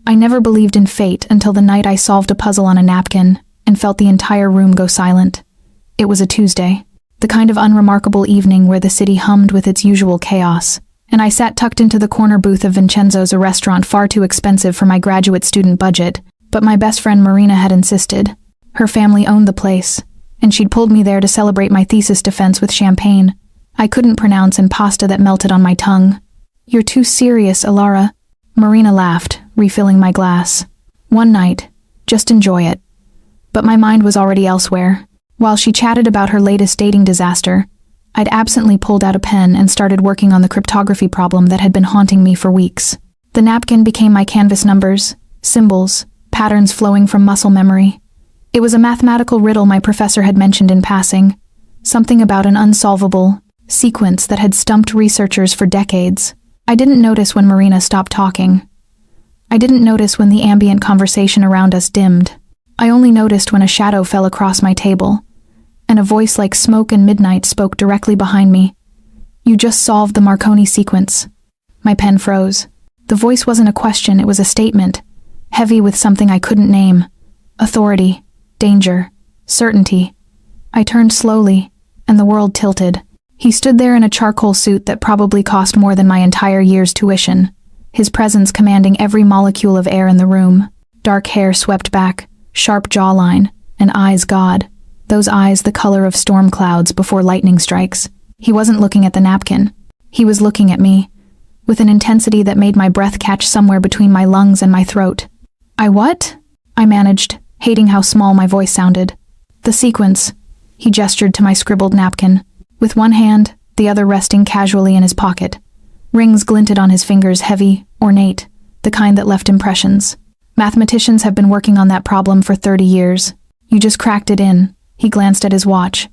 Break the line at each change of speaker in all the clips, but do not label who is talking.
I never believed in fate until the night I solved a puzzle on a napkin and felt the entire room go silent. It was a Tuesday, the kind of unremarkable evening where the city hummed with its usual chaos, and I sat tucked into the corner booth of Vincenzo's, a restaurant far too expensive for my graduate student budget, but my best friend Marina had insisted. Her family owned the place, and she'd pulled me there to celebrate my thesis defense with champagne. I couldn't pronounce and pasta that melted on my tongue. "You're too serious, Alara." Marina laughed, refilling my glass. "One night. Just enjoy it." But my mind was already elsewhere. While she chatted about her latest dating disaster, I'd absently pulled out a pen and started working on the cryptography problem that had been haunting me for weeks. The napkin became my canvas: numbers, symbols, patterns flowing from muscle memory. It was a mathematical riddle my professor had mentioned in passing, something about an unsolvable sequence that had stumped researchers for decades. I didn't notice when Marina stopped talking. I didn't notice when the ambient conversation around us dimmed. I only noticed when a shadow fell across my table, and a voice like smoke and midnight spoke directly behind me. "You just solved the Marconi sequence." My pen froze. The voice wasn't a question, it was a statement, heavy with something I couldn't name. Authority, danger, certainty. I turned slowly, and the world tilted. He stood there in a charcoal suit that probably cost more than my entire year's tuition, his presence commanding every molecule of air in the room. Dark hair swept back, sharp jawline, and eyes, God. Those eyes the color of storm clouds before lightning strikes. He wasn't looking at the napkin. He was looking at me, with an intensity that made my breath catch somewhere between my lungs and my throat. "I what?" I managed, hating how small my voice sounded. "The sequence." He gestured to my scribbled napkin, with one hand, the other resting casually in his pocket. Rings glinted on his fingers, heavy, ornate, the kind that left impressions. "Mathematicians have been working on that problem for 30 years. You just cracked it in." He glanced at his watch.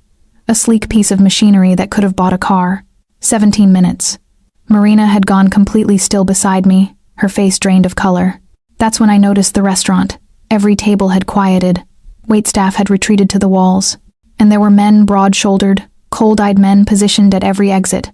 A sleek piece of machinery that could have bought a car. 17 minutes. Marina had gone completely still beside me, her face drained of color. That's when I noticed the restaurant. Every table had quieted. Waitstaff had retreated to the walls. And there were men, broad-shouldered, cold-eyed men positioned at every exit.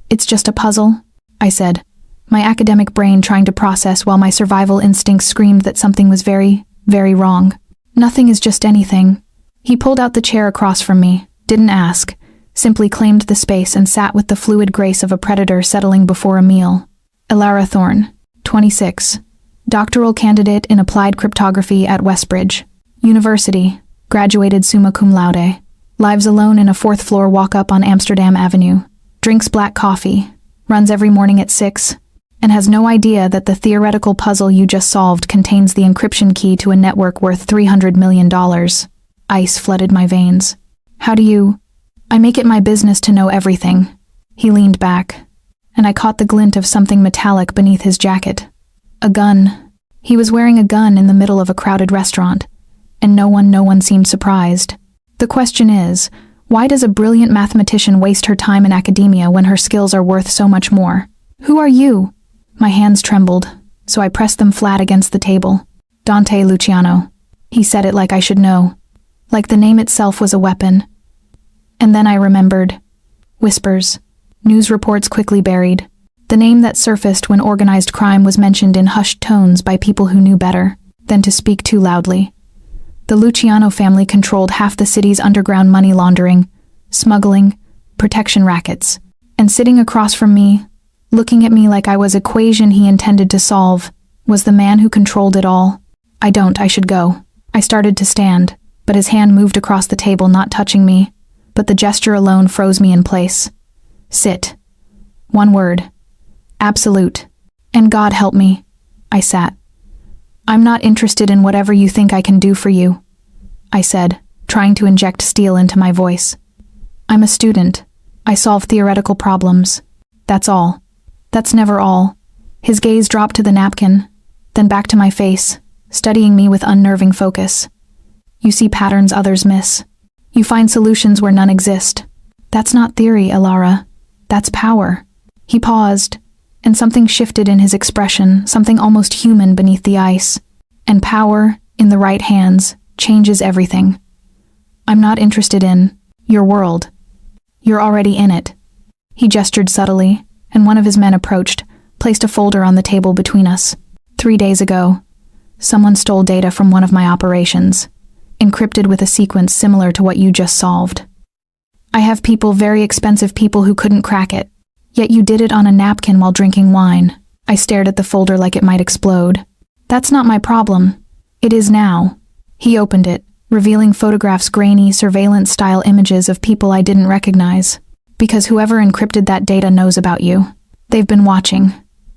It's just a puzzle," I said, my academic brain trying to process while my survival instincts screamed that something was very, very wrong. "Nothing is just anything." He pulled out the chair across from me, didn't ask, simply claimed the space and sat with the fluid grace of a predator settling before a meal. Alara Thorne, 26, doctoral candidate in applied cryptography at Westbridge University, graduated summa cum laude, lives alone in a 4th-floor walk-up on Amsterdam Avenue, drinks black coffee, runs every morning at 6, and has no idea that the theoretical puzzle you just solved contains the encryption key to a network worth $300 million. Ice flooded my veins. "How do you—" "I make it my business to know everything." He leaned back, and I caught the glint of something metallic beneath his jacket. A gun. He was wearing a gun in the middle of a crowded restaurant, and no one seemed surprised. The question is, why does a brilliant mathematician waste her time in academia when her skills are worth so much more? "Who are you?" My hands trembled, so I pressed them flat against the table. "Dante Luciano." He said it like I should know, like the name itself was a weapon. And then I remembered. Whispers. News reports quickly buried. The name that surfaced when organized crime was mentioned in hushed tones by people who knew better than to speak too loudly. The Luciano family controlled half the city's underground money laundering, smuggling, protection rackets. And sitting across from me, looking at me like I was equation he intended to solve, was the man who controlled it all. I should go." I started to stand, but his hand moved across the table, not touching me, but the gesture alone froze me in place. "Sit." One word. Absolute. "And God help me." I sat. "I'm not interested in whatever you think I can do for you," I said, trying to inject steel into my voice. "I'm a student. I solve theoretical problems. That's all." "That's never all." His gaze dropped to the napkin, then back to my face, studying me with unnerving focus. "You see patterns others miss. You find solutions where none exist. That's not theory, Alara. That's power." He paused, and something shifted in his expression, something almost human beneath the ice. "And power, in the right hands, changes everything. I'm not interested in your world. You're already in it." He gestured subtly, and one of his men approached, placed a folder on the table between us. 3 days ago, someone stole data from one of my operations, encrypted with a sequence similar to what you just solved. I have people, very expensive people, who couldn't crack it. Yet you did it on a napkin while drinking wine. I stared at the folder like it might explode. That's not my problem. It is now. He opened it, revealing photographs, grainy, surveillance-style images of people I didn't recognize. Because whoever encrypted that data knows about you. They've been watching,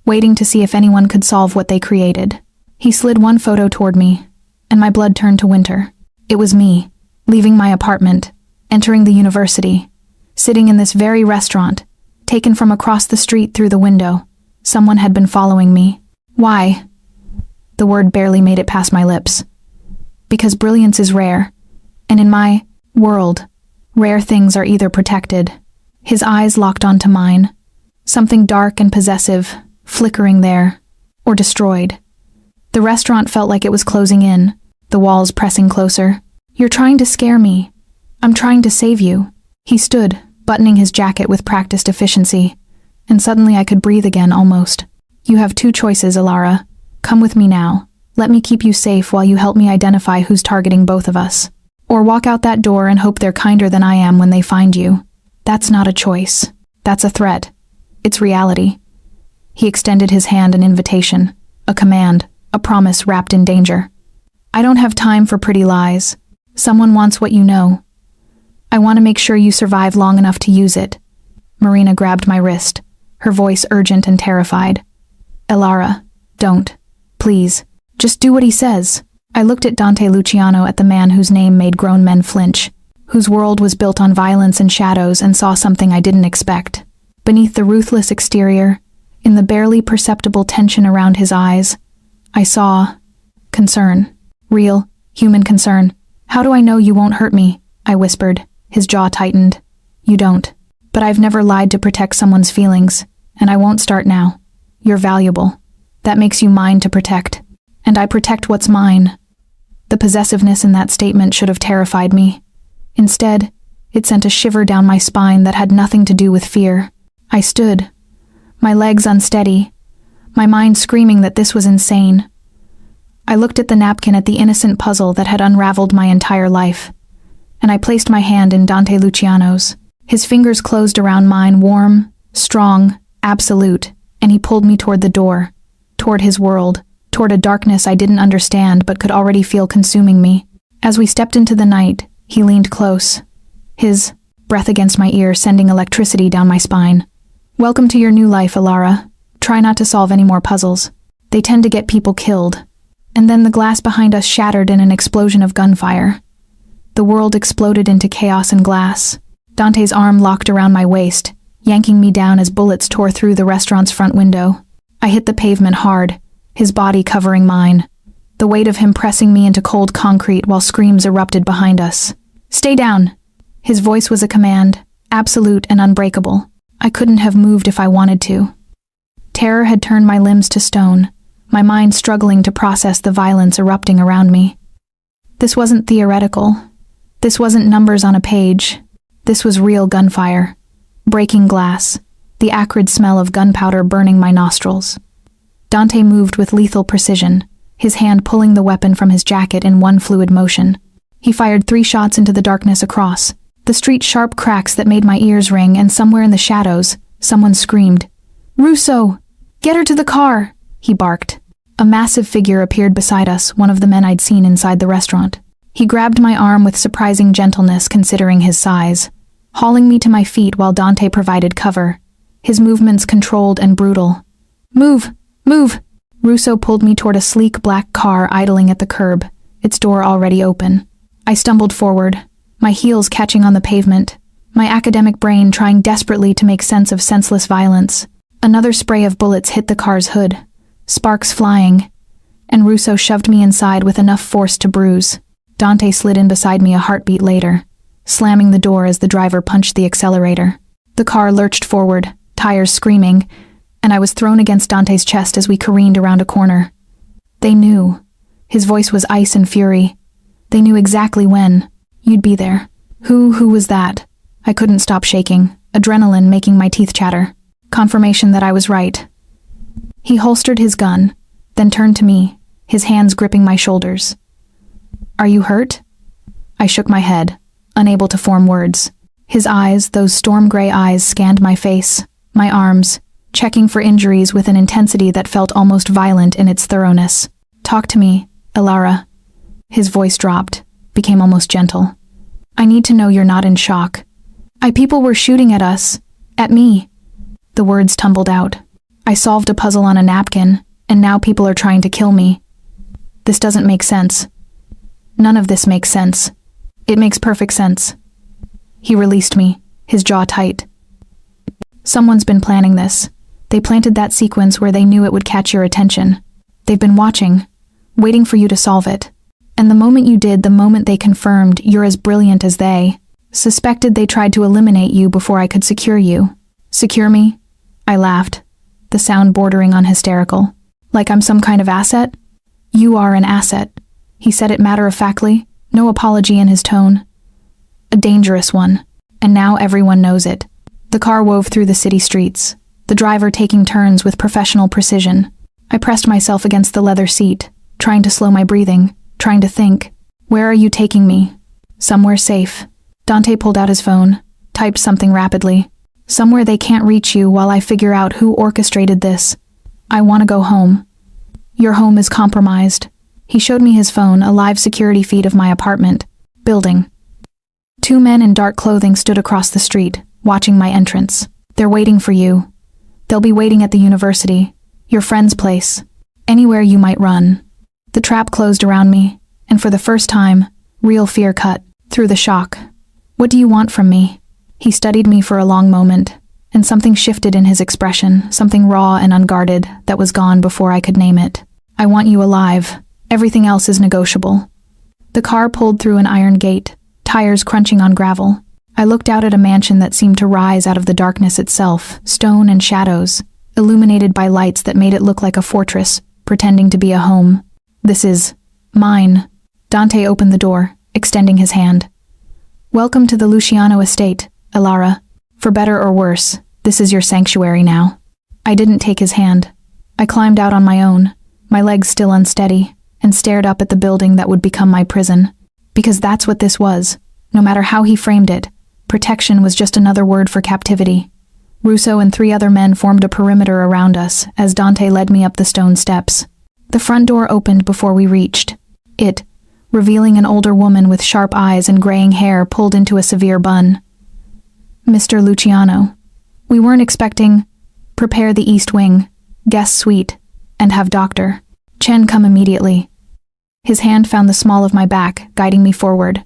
waiting to see if anyone could solve what they created. He slid one photo toward me, and my blood turned to winter. It was me, leaving my apartment, entering the university, sitting in this very restaurant, taken from across the street through the window. Someone had been following me. Why? The word barely made it past my lips. Because brilliance is rare, and in my world, rare things are either protected. His eyes locked onto mine, something dark and possessive, flickering there, or destroyed. The restaurant felt like it was closing in, the walls pressing closer. You're trying to scare me. I'm trying to save you. He stood, buttoning his jacket with practiced efficiency, and suddenly I could breathe again, almost. You have 2 choices, Alara. Come with me now. Let me keep you safe while you help me identify who's targeting both of us. Or walk out that door and hope they're kinder than I am when they find you. That's not a choice. That's a threat. It's reality. He extended his hand, an invitation, a command, a promise wrapped in danger. I don't have time for pretty lies. Someone wants what you know. I want to make sure you survive long enough to use it. Marina grabbed my wrist, her voice urgent and terrified. Alara, don't. Please. Just do what he says. I looked at Dante Luciano, at the man whose name made grown men flinch, whose world was built on violence and shadows, and saw something I didn't expect. Beneath the ruthless exterior, in the barely perceptible tension around his eyes, I saw concern. Real, human concern. How do I know you won't hurt me? I whispered. His jaw tightened. You don't. But I've never lied to protect someone's feelings, and I won't start now. You're valuable. That makes you mine to protect. And I protect what's mine. The possessiveness in that statement should have terrified me. Instead, it sent a shiver down my spine that had nothing to do with fear. I stood, my legs unsteady, my mind screaming that this was insane. I looked at the napkin, at the innocent puzzle that had unraveled my entire life, and I placed my hand in Dante Luciano's. His fingers closed around mine, warm, strong, absolute, and he pulled me toward the door, toward his world, toward a darkness I didn't understand but could already feel consuming me. As we stepped into the night, he leaned close, his breath against my ear, sending electricity down my spine. Welcome to your new life, Alara. Try not to solve any more puzzles. They tend to get people killed. And then the glass behind us shattered in an explosion of gunfire. The world exploded into chaos and glass. Dante's arm locked around my waist, yanking me down as bullets tore through the restaurant's front window. I hit the pavement hard, his body covering mine, the weight of him pressing me into cold concrete while screams erupted behind us. Stay down! His voice was a command, absolute and unbreakable. I couldn't have moved if I wanted to. Terror had turned my limbs to stone, my mind struggling to process the violence erupting around me. This wasn't theoretical. This wasn't numbers on a page. This was real gunfire. Breaking glass, the acrid smell of gunpowder burning my nostrils. Dante moved with lethal precision, his hand pulling the weapon from his jacket in one fluid motion. He fired 3 shots into the darkness across, the street's sharp cracks that made my ears ring, and somewhere in the shadows, someone screamed. Russo! Get her to the car! He barked. A massive figure appeared beside us, one of the men I'd seen inside the restaurant. He grabbed my arm with surprising gentleness considering his size, hauling me to my feet while Dante provided cover, his movements controlled and brutal. Move! Move! Russo pulled me toward a sleek black car idling at the curb, its door already open. I stumbled forward, my heels catching on the pavement, my academic brain trying desperately to make sense of senseless violence. Another spray of bullets hit the car's hood, sparks flying, and Russo shoved me inside with enough force to bruise. Dante slid in beside me a heartbeat later, slamming the door as the driver punched the accelerator. The car lurched forward, tires screaming, and I was thrown against Dante's chest as we careened around a corner. They knew. His voice was ice and fury. They knew exactly when. You'd be there. Who was that? I couldn't stop shaking, adrenaline making my teeth chatter. Confirmation that I was right. He holstered his gun, then turned to me, his hands gripping my shoulders. "Are you hurt?" I shook my head, unable to form words. His eyes, those storm-gray eyes, scanned my face, my arms, checking for injuries with an intensity that felt almost violent in its thoroughness. "Talk to me, Ilara." His voice dropped, became almost gentle. "I need to know you're not in shock." People were shooting at us. At me." The words tumbled out. "I solved a puzzle on a napkin, and now people are trying to kill me. This doesn't make sense." "None of this makes sense." "It makes perfect sense." He released me, his jaw tight. "Someone's been planning this. They planted that sequence where they knew it would catch your attention. They've been watching, waiting for you to solve it. And the moment you did, the moment they confirmed you're as brilliant as they, suspected they tried to eliminate you before I could secure you." "Secure me?" I laughed, the sound bordering on hysterical. "Like I'm some kind of asset?" "You are an asset." He said it matter-of-factly, no apology in his tone. "A dangerous one. And now everyone knows it." The car wove through the city streets, the driver taking turns with professional precision. I pressed myself against the leather seat, trying to slow my breathing, trying to think. "Where are you taking me?" "Somewhere safe." Dante pulled out his phone, typed something rapidly. "Somewhere they can't reach you while I figure out who orchestrated this. I want to go home." "Your home is compromised." He showed me his phone, a live security feed of my apartment building. 2 men in dark clothing stood across the street, watching my entrance. "They're waiting for you. They'll be waiting at the university, your friend's place, anywhere you might run." The trap closed around me, and for the first time, real fear cut through the shock. "What do you want from me?" He studied me for a long moment, and something shifted in his expression, something raw and unguarded that was gone before I could name it. "I want you alive. Everything else is negotiable." The car pulled through an iron gate, tires crunching on gravel. I looked out at a mansion that seemed to rise out of the darkness itself, stone and shadows, illuminated by lights that made it look like a fortress, pretending to be a home. "This is mine." Dante opened the door, extending his hand. "Welcome to the Luciano estate, Ilara. For better or worse, this is your sanctuary now." I didn't take his hand. I climbed out on my own, my legs still unsteady, and stared up at the building that would become my prison. Because that's what this was. No matter how he framed it, protection was just another word for captivity. Russo and 3 other men formed a perimeter around us as Dante led me up the stone steps. The front door opened before we reached it, revealing an older woman with sharp eyes and graying hair pulled into a severe bun. "Mr. Luciano, we weren't expecting. Prepare the east wing, guest suite, and have Dr. Chen come immediately." His hand found the small of my back, guiding me forward.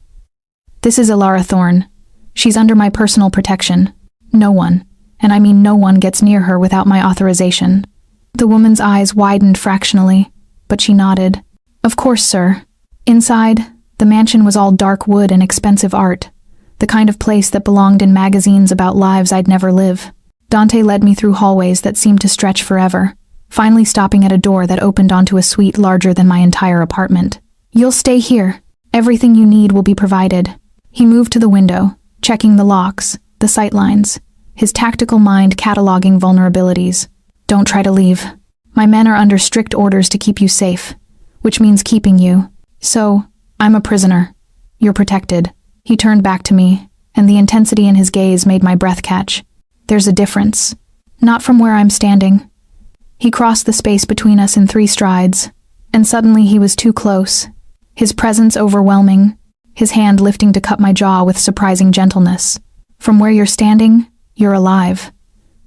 "This is Ilara Thorne. She's under my personal protection. No one, and I mean no one, gets near her without my authorization." The woman's eyes widened fractionally, but she nodded. "Of course, sir." Inside, the mansion was all dark wood and expensive art, the kind of place that belonged in magazines about lives I'd never live. Dante led me through hallways that seemed to stretch forever, finally stopping at a door that opened onto a suite larger than my entire apartment. "You'll stay here. Everything you need will be provided." He moved to the window, checking the locks, the sightlines, his tactical mind cataloging vulnerabilities. "Don't try to leave. My men are under strict orders to keep you safe, which means keeping you. So, I'm a prisoner. You're protected." He turned back to me, and the intensity in his gaze made my breath catch. "There's a difference. Not from where I'm standing." He crossed the space between us in 3 strides, and suddenly he was too close, his presence overwhelming, his hand lifting to cut my jaw with surprising gentleness. "From where you're standing, you're alive.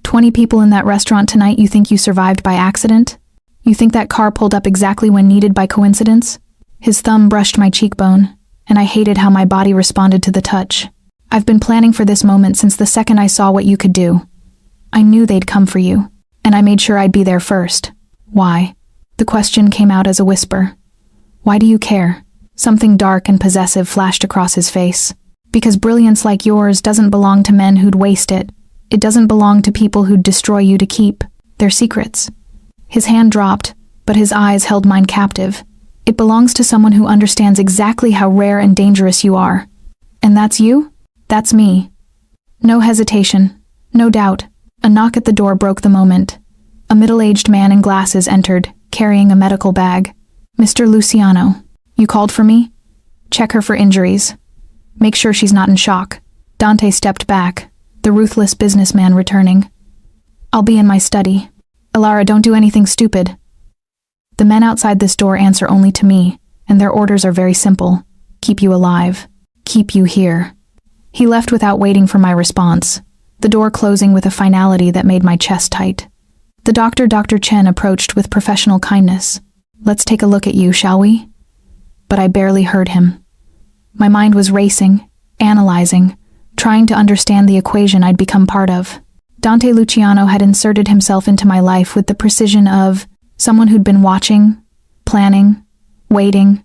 20 people in that restaurant tonight, you think you survived by accident? You think that car pulled up exactly when needed by coincidence?" His thumb brushed my cheekbone, and I hated how my body responded to the touch. "I've been planning for this moment since the second I saw what you could do. I knew they'd come for you, and I made sure I'd be there first." "Why?" The question came out as a whisper. "Why do you care?" Something dark and possessive flashed across his face. "Because brilliance like yours doesn't belong to men who'd waste it. It doesn't belong to people who'd destroy you to keep their secrets." His hand dropped, but his eyes held mine captive. "It belongs to someone who understands exactly how rare and dangerous you are. And that's you? That's me." No hesitation, no doubt. A knock at the door broke the moment. A middle-aged man in glasses entered, carrying a medical bag. "Mr. Luciano, you called for me? Check her for injuries. Make sure she's not in shock." Dante stepped back, the ruthless businessman returning. "I'll be in my study. Ilara, don't do anything stupid." The men outside this door answer only to me, and their orders are very simple. Keep you alive. Keep you here. He left without waiting for my response, the door closing with a finality that made my chest tight. The doctor, Dr. Chen, approached with professional kindness. "Let's take a look at you, shall we?" But I barely heard him. My mind was racing, analyzing, trying to understand the equation I'd become part of. Dante Luciano had inserted himself into my life with the precision of someone who'd been watching, planning, waiting.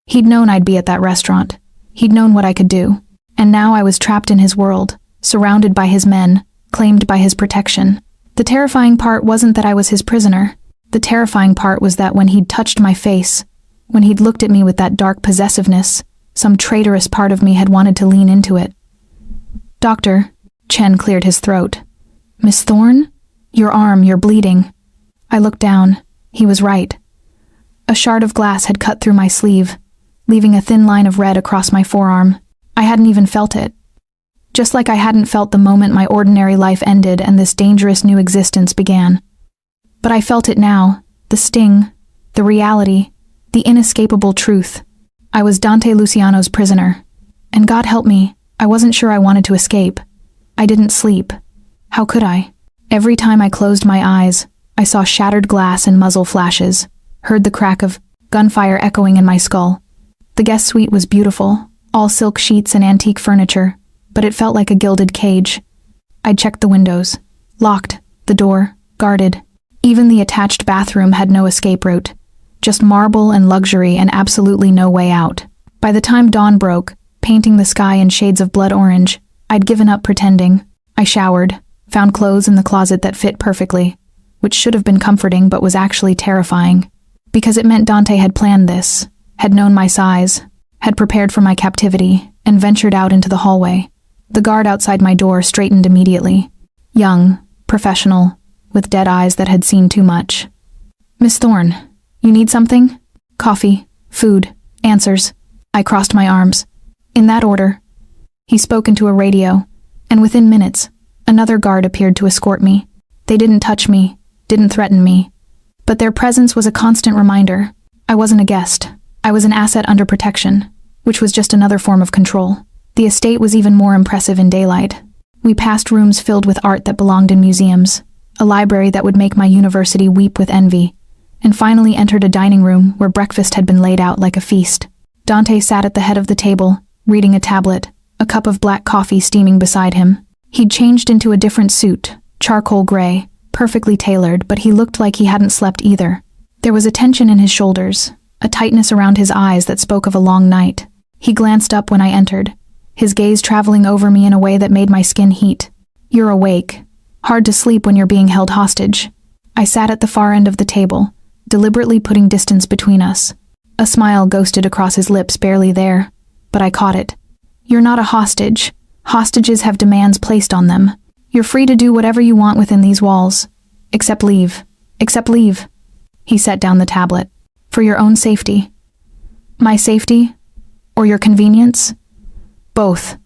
He'd known I'd be at that restaurant. He'd known what I could do. And now I was trapped in his world, surrounded by his men, claimed by his protection. The terrifying part wasn't that I was his prisoner. The terrifying part was that when he'd touched my face, when he'd looked at me with that dark possessiveness, some traitorous part of me had wanted to lean into it. "Doctor," Chen cleared his throat. "Miss Thorne? Your arm, you're bleeding." I looked down. He was right. A shard of glass had cut through my sleeve, leaving a thin line of red across my forearm. I hadn't even felt it. Just like I hadn't felt the moment my ordinary life ended and this dangerous new existence began. But I felt it now, the sting, the reality, the inescapable truth. I was Dante Luciano's prisoner. And God help me, I wasn't sure I wanted to escape. I didn't sleep. How could I? Every time I closed my eyes, I saw shattered glass and muzzle flashes, heard the crack of gunfire echoing in my skull. The guest suite was beautiful, all silk sheets and antique furniture, but it felt like a gilded cage. I checked the windows. Locked, the door, guarded. Even the attached bathroom had no escape route. Just marble and luxury and absolutely no way out. By the time dawn broke, painting the sky in shades of blood orange, I'd given up pretending. I showered, found clothes in the closet that fit perfectly, which should have been comforting but was actually terrifying. Because it meant Dante had planned this, had known my size, had prepared for my captivity, and ventured out into the hallway. The guard outside my door straightened immediately. Young, professional, with dead eyes that had seen too much. "Miss Thorne, you need something? Coffee, food, answers." I crossed my arms. "In that order." He spoke into a radio, and within minutes, another guard appeared to escort me. They didn't touch me, didn't threaten me. But their presence was a constant reminder. I wasn't a guest. I was an asset under protection, which was just another form of control. The estate was even more impressive in daylight. We passed rooms filled with art that belonged in museums, a library that would make my university weep with envy, and finally entered a dining room where breakfast had been laid out like a feast. Dante sat at the head of the table, reading a tablet, a cup of black coffee steaming beside him. He'd changed into a different suit, charcoal gray, perfectly tailored, but he looked like he hadn't slept either. There was a tension in his shoulders, a tightness around his eyes that spoke of a long night. He glanced up when I entered, his gaze traveling over me in a way that made my skin heat. "You're awake. Hard to sleep when you're being held hostage." I sat at the far end of the table, deliberately putting distance between us. A smile ghosted across his lips, barely there, but I caught it. "You're not a hostage. Hostages have demands placed on them. You're free to do whatever you want within these walls. Except leave. Except leave." He set down the tablet. "For your own safety." "My safety? Or your convenience?" "Both."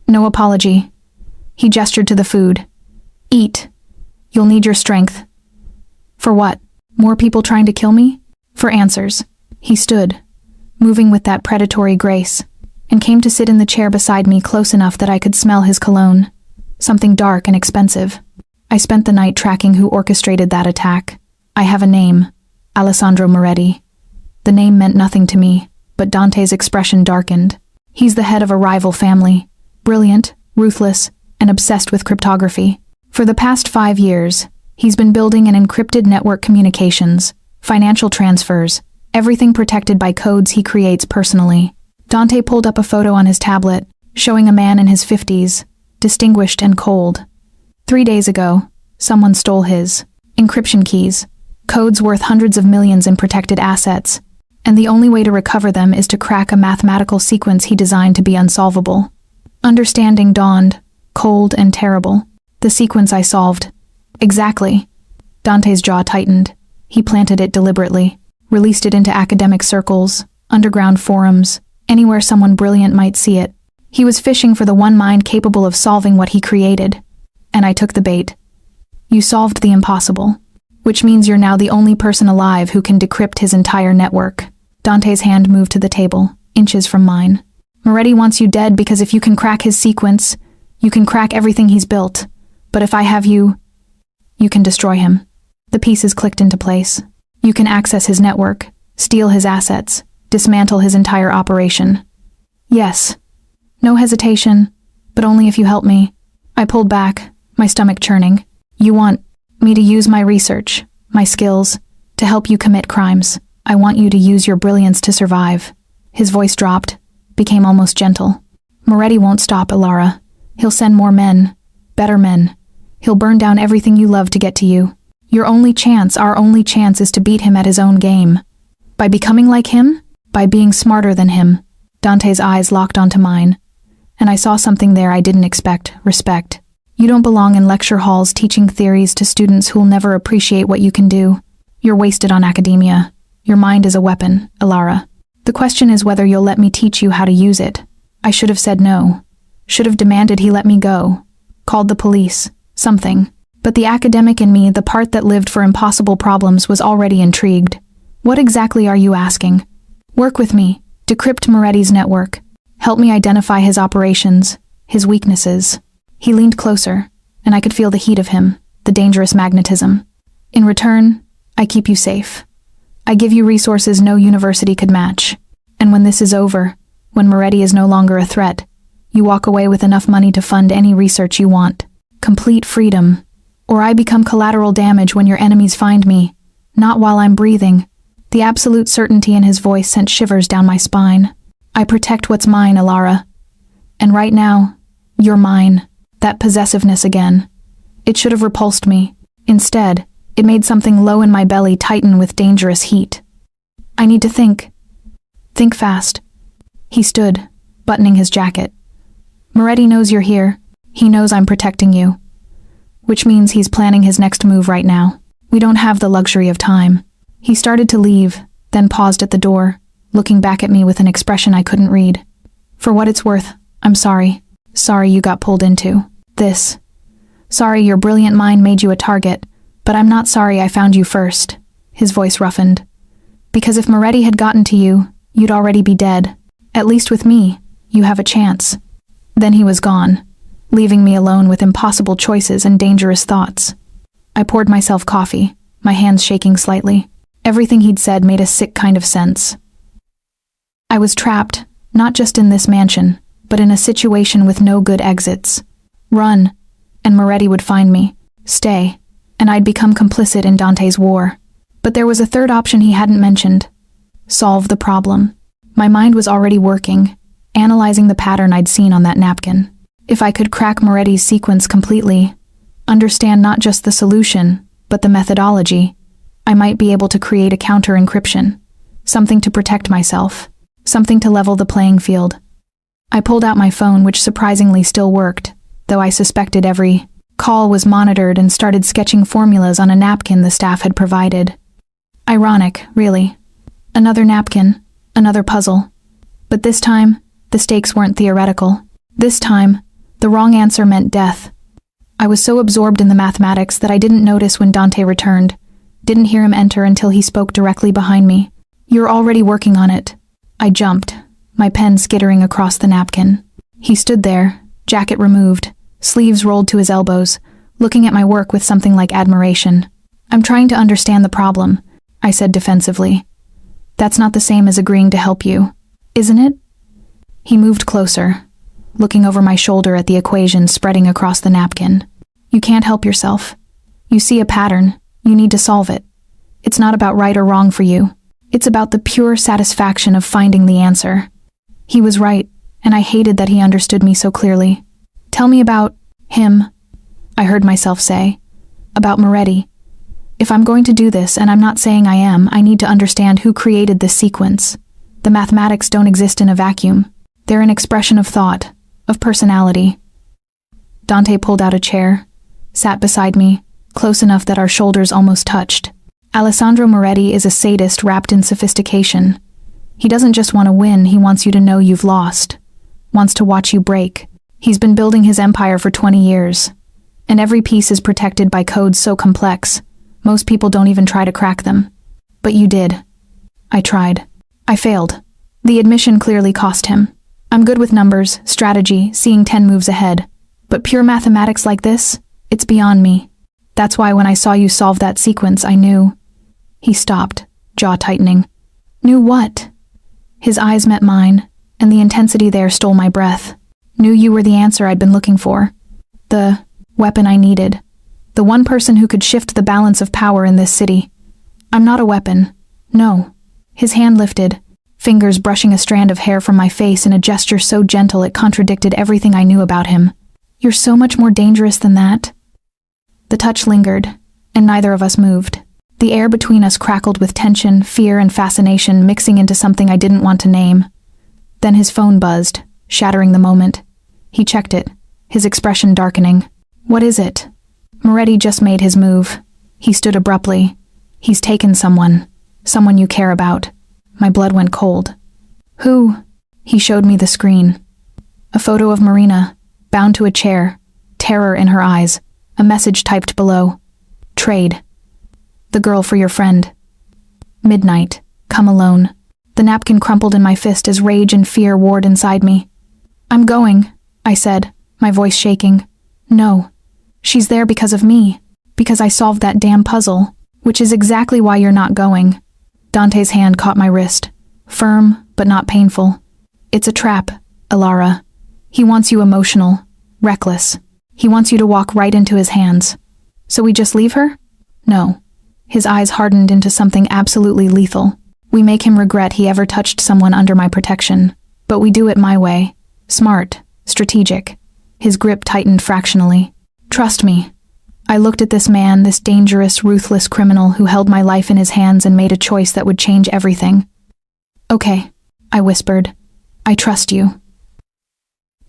"No apology." He gestured to the food. "Eat. You'll need your strength." "For what? More people trying to kill me?" "For answers." He stood, moving with that predatory grace, and came to sit in the chair beside me close enough that I could smell his cologne. Something dark and expensive. I spent the night tracking who orchestrated that attack. I have a name, Alessandro Moretti. The name meant nothing to me, but Dante's expression darkened. He's the head of a rival family, brilliant, ruthless, and obsessed with cryptography. For the past 5 years, he's been building an encrypted network communications, financial transfers, everything protected by codes he creates personally. Dante pulled up a photo on his tablet, showing a man in his 50s, distinguished and cold. 3 days ago, someone stole his encryption keys, codes worth hundreds of millions in protected assets, and the only way to recover them is to crack a mathematical sequence he designed to be unsolvable. Understanding dawned, cold and terrible. The sequence I solved. Exactly. Dante's jaw tightened. He planted it deliberately, released it into academic circles, underground forums, anywhere someone brilliant might see it. He was fishing for the one mind capable of solving what he created. And I took the bait. You solved the impossible. Which means you're now the only person alive who can decrypt his entire network. Dante's hand moved to the table, inches from mine. Moretti wants you dead because if you can crack his sequence, you can crack everything he's built. But if I have you, you can destroy him. The pieces clicked into place. You can access his network, steal his assets, dismantle his entire operation. Yes. No hesitation, but only if you help me. I pulled back, my stomach churning. You want me to use my research, my skills, to help you commit crimes. I want you to use your brilliance to survive. His voice dropped, became almost gentle. Moretti won't stop, Ilara. He'll send more men, better men. He'll burn down everything you love to get to you. Your only chance, our only chance, is to beat him at his own game. By becoming like him? By being smarter than him. Dante's eyes locked onto mine, and I saw something there I didn't expect: respect. You don't belong in lecture halls teaching theories to students who'll never appreciate what you can do. You're wasted on academia. Your mind is a weapon, Ilara. The question is whether you'll let me teach you how to use it. I should have said no. Should have demanded he let me go. Called the police. Something. But the academic in me, the part that lived for impossible problems, was already intrigued. What exactly are you asking? Work with me. Decrypt Moretti's network. Help me identify his operations, his weaknesses. He leaned closer, and I could feel the heat of him, the dangerous magnetism. In return, I keep you safe. I give you resources no university could match. And when this is over, when Moretti is no longer a threat, you walk away with enough money to fund any research you want. Complete freedom. Or I become collateral damage when your enemies find me. Not while I'm breathing. The absolute certainty in his voice sent shivers down my spine. I protect what's mine, Ilara. And right now, you're mine. That possessiveness again. It should have repulsed me. Instead, it made something low in my belly tighten with dangerous heat. I need to think. Think fast. He stood, buttoning his jacket. Moretti knows you're here. He knows I'm protecting you. Which means he's planning his next move right now. We don't have the luxury of time. He started to leave, then paused at the door, looking back at me with an expression I couldn't read. For what it's worth, I'm sorry. Sorry you got pulled into this. Sorry your brilliant mind made you a target, but I'm not sorry I found you first. His voice roughened. Because if Moretti had gotten to you, you'd already be dead. At least with me, you have a chance. Then he was gone, leaving me alone with impossible choices and dangerous thoughts. I poured myself coffee, my hands shaking slightly. Everything he'd said made a sick kind of sense. I was trapped, not just in this mansion, but in a situation with no good exits. Run, and Moretti would find me. Stay, and I'd become complicit in Dante's war. But there was a third option he hadn't mentioned. Solve the problem. My mind was already working, analyzing the pattern I'd seen on that napkin. If I could crack Moretti's sequence completely, understand not just the solution, but the methodology, I might be able to create a counter-encryption, something to protect myself, something to level the playing field. I pulled out my phone, which surprisingly still worked, though I suspected every call was monitored, and started sketching formulas on a napkin the staff had provided. Ironic, really. Another napkin, another puzzle. But this time, the stakes weren't theoretical. This time, the wrong answer meant death. I was so absorbed in the mathematics that I didn't notice when Dante returned, didn't hear him enter until he spoke directly behind me. You're already working on it. I jumped, my pen skittering across the napkin. He stood there, jacket removed, sleeves rolled to his elbows, looking at my work with something like admiration. I'm trying to understand the problem, I said defensively. That's not the same as agreeing to help you, isn't it? He moved closer, looking over my shoulder at the equation spreading across the napkin. You can't help yourself. You see a pattern. You need to solve it. It's not about right or wrong for you. It's about the pure satisfaction of finding the answer. He was right, and I hated that he understood me so clearly. Tell me about him, I heard myself say. About Moretti. If I'm going to do this, and I'm not saying I am, I need to understand who created this sequence. The mathematics don't exist in a vacuum. They're an expression of thought, of personality. Dante pulled out a chair, sat beside me, close enough that our shoulders almost touched. Alessandro Moretti is a sadist wrapped in sophistication. He doesn't just want to win, he wants you to know you've lost. Wants to watch you break. He's been building his empire for 20 years. And every piece is protected by codes so complex, most people don't even try to crack them. But you did. I tried. I failed. The admission clearly cost him. I'm good with numbers, strategy, seeing 10 moves ahead. But pure mathematics like this, it's beyond me. That's why when I saw you solve that sequence, I knew. He stopped, jaw tightening. Knew what? His eyes met mine, and the intensity there stole my breath. Knew you were the answer I'd been looking for. The weapon I needed. The one person who could shift the balance of power in this city. I'm not a weapon. No. His hand lifted, fingers brushing a strand of hair from my face in a gesture so gentle it contradicted everything I knew about him. You're so much more dangerous than that. The touch lingered, and neither of us moved. The air between us crackled with tension, fear, and fascination mixing into something I didn't want to name. Then his phone buzzed, shattering the moment. He checked it, his expression darkening. What is it? Moretti just made his move. He stood abruptly. He's taken someone. Someone you care about. My blood went cold. Who? He showed me the screen. A photo of Marina, bound to a chair, terror in her eyes, a message typed below. Trade. The girl for your friend. Midnight. Come alone. The napkin crumpled in my fist as rage and fear warred inside me. I'm going, I said, my voice shaking. No. She's there because of me. Because I solved that damn puzzle. Which is exactly why you're not going. Dante's hand caught my wrist. Firm, but not painful. It's a trap, Ilara. He wants you emotional. Reckless. He wants you to walk right into his hands. So we just leave her? No. His eyes hardened into something absolutely lethal. We make him regret he ever touched someone under my protection. But we do it my way. Smart. Strategic. His grip tightened fractionally. Trust me. I looked at this man, this dangerous, ruthless criminal who held my life in his hands and made a choice that would change everything. Okay, I whispered. I trust you.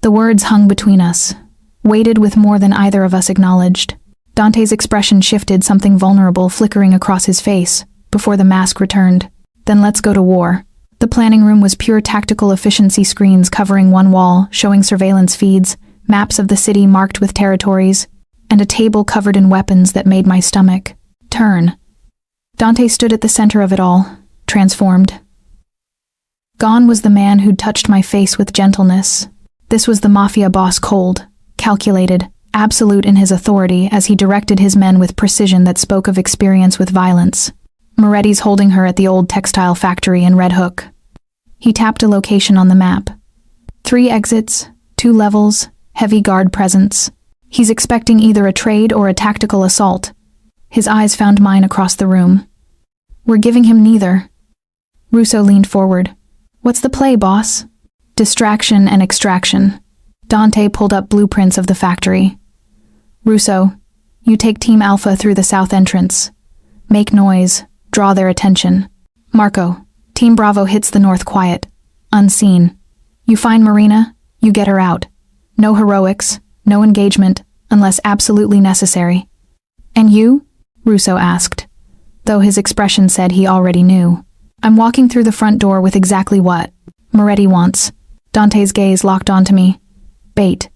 The words hung between us, weighted with more than either of us acknowledged. Dante's expression shifted, something vulnerable flickering across his face, before the mask returned. Then let's go to war. The planning room was pure tactical efficiency screens covering one wall, showing surveillance feeds, maps of the city marked with territories, and a table covered in weapons that made my stomach turn. Dante stood at the center of it all, transformed. Gone was the man who'd touched my face with gentleness. This was the Mafia boss, cold, calculated, absolute in his authority as he directed his men with precision that spoke of experience with violence. Moretti's holding her at the old textile factory in Red Hook. He tapped a location on the map. 3 exits, 2 levels, heavy guard presence. He's expecting either a trade or a tactical assault. His eyes found mine across the room. We're giving him neither. Russo leaned forward. What's the play, boss? Distraction and extraction. Dante pulled up blueprints of the factory. Russo, you take Team Alpha through the south entrance. Make noise, draw their attention. Marco, Team Bravo hits the north quiet, unseen. You find Marina, you get her out. No heroics, no engagement, unless absolutely necessary. And you? Russo asked, though his expression said he already knew. I'm walking through the front door with exactly what Moretti wants. Dante's gaze locked onto me. Bait.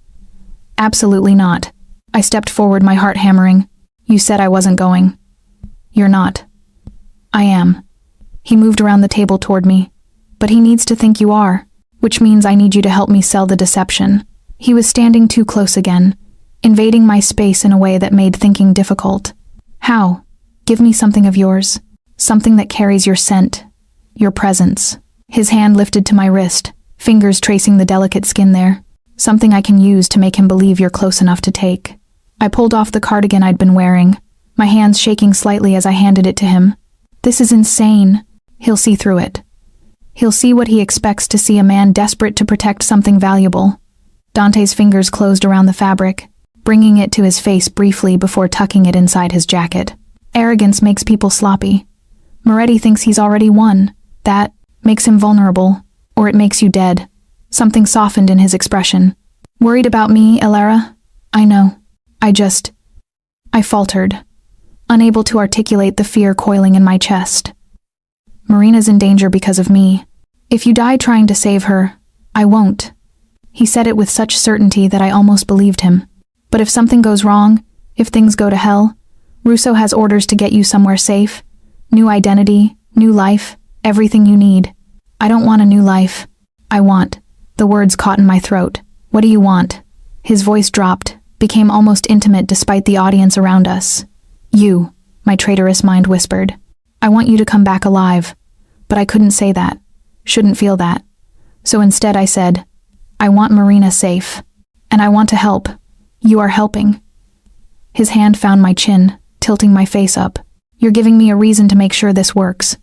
Absolutely not. I stepped forward, my heart hammering. You said I wasn't going. You're not. I am. He moved around the table toward me. But he needs to think you are, which means I need you to help me sell the deception. He was standing too close again, invading my space in a way that made thinking difficult. How? Give me something of yours. Something that carries your scent. Your presence. His hand lifted to my wrist, fingers tracing the delicate skin there. Something I can use to make him believe you're close enough to take. I pulled off the cardigan I'd been wearing, my hands shaking slightly as I handed it to him. This is insane. He'll see through it. He'll see what he expects to see, a man desperate to protect something valuable. Dante's fingers closed around the fabric, bringing it to his face briefly before tucking it inside his jacket. Arrogance makes people sloppy. Moretti thinks he's already won. That makes him vulnerable, or it makes you dead. Something softened in his expression. Worried about me, Ilara? I know. I faltered. unable to articulate the fear coiling in my chest. Marina's in danger because of me. If you die trying to save her, I won't. He said it with such certainty that I almost believed him. But if something goes wrong, if things go to hell, Russo has orders to get you somewhere safe. New identity, new life, everything you need. I don't want a new life. I want. The words caught in my throat. What do you want? His voice dropped, became almost intimate despite the audience around us. You, my traitorous mind whispered. I want you to come back alive. But I couldn't say that. Shouldn't feel that. So instead I said, I want Marina safe. And I want to help. You are helping. His hand found my chin, tilting my face up. You're giving me a reason to make sure this works.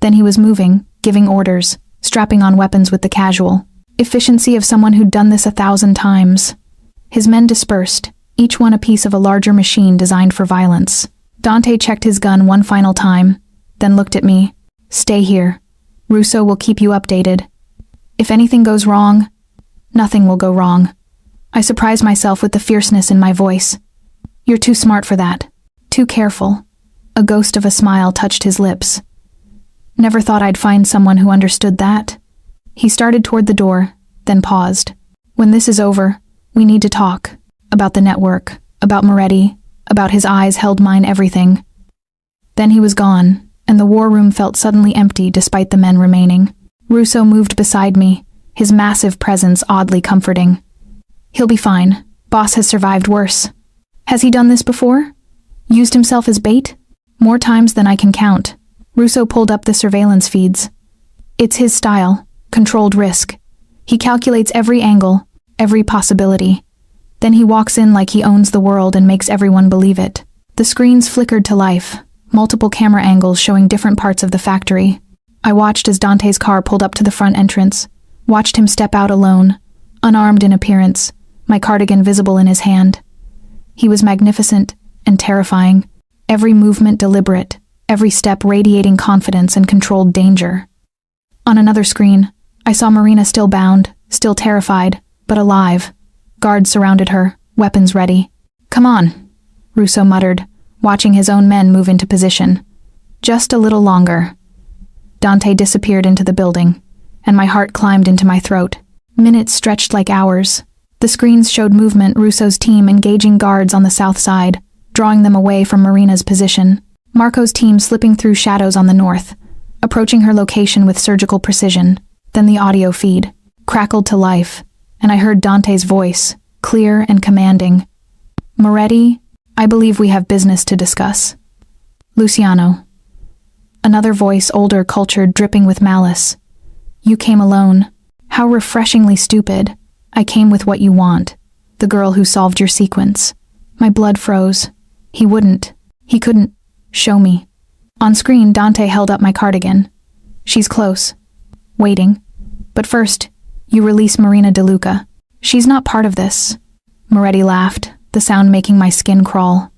Then he was moving, giving orders, strapping on weapons with the casual efficiency of someone who'd done this 1,000 times. His men dispersed, each one a piece of a larger machine designed for violence. Dante checked his gun one final time, then looked at me. Stay here. Russo will keep you updated. If anything goes wrong, nothing will go wrong. I surprised myself with the fierceness in my voice. You're too smart for that. Too careful. A ghost of a smile touched his lips. Never thought I'd find someone who understood that. He started toward the door, then paused. When this is over, we need to talk. About the network, about Moretti, about his eyes held mine everything. Then he was gone, and the war room felt suddenly empty despite the men remaining. Russo moved beside me, his massive presence oddly comforting. He'll be fine. Boss has survived worse. Has he done this before? Used himself as bait? More times than I can count. Russo pulled up the surveillance feeds. It's his style, controlled risk. He calculates every angle, every possibility. Then he walks in like he owns the world and makes everyone believe it. The screens flickered to life, multiple camera angles showing different parts of the factory. I watched as Dante's car pulled up to the front entrance, watched him step out alone, unarmed in appearance, my cardigan visible in his hand. He was magnificent and terrifying, every movement deliberate, every step radiating confidence and controlled danger. On another screen, I saw Marina still bound, still terrified, but alive. Guards surrounded her, weapons ready. Come on, Russo muttered, watching his own men move into position. Just a little longer. Dante disappeared into the building, and my heart climbed into my throat. Minutes stretched like hours. The screens showed movement, Russo's team engaging guards on the south side, drawing them away from Marina's position. Marco's team slipping through shadows on the north, approaching her location with surgical precision. Then the audio feed crackled to life, and I heard Dante's voice, clear and commanding. Moretti, I believe we have business to discuss. Luciano. Another voice, older, cultured, dripping with malice. You came alone. How refreshingly stupid. I came with what you want. The girl who solved your sequence. My blood froze. He wouldn't. He couldn't. Show me. On screen, Dante held up my cardigan. She's close. Waiting. But first, you release Marina De Luca. She's not part of this. Moretti laughed, the sound making my skin crawl.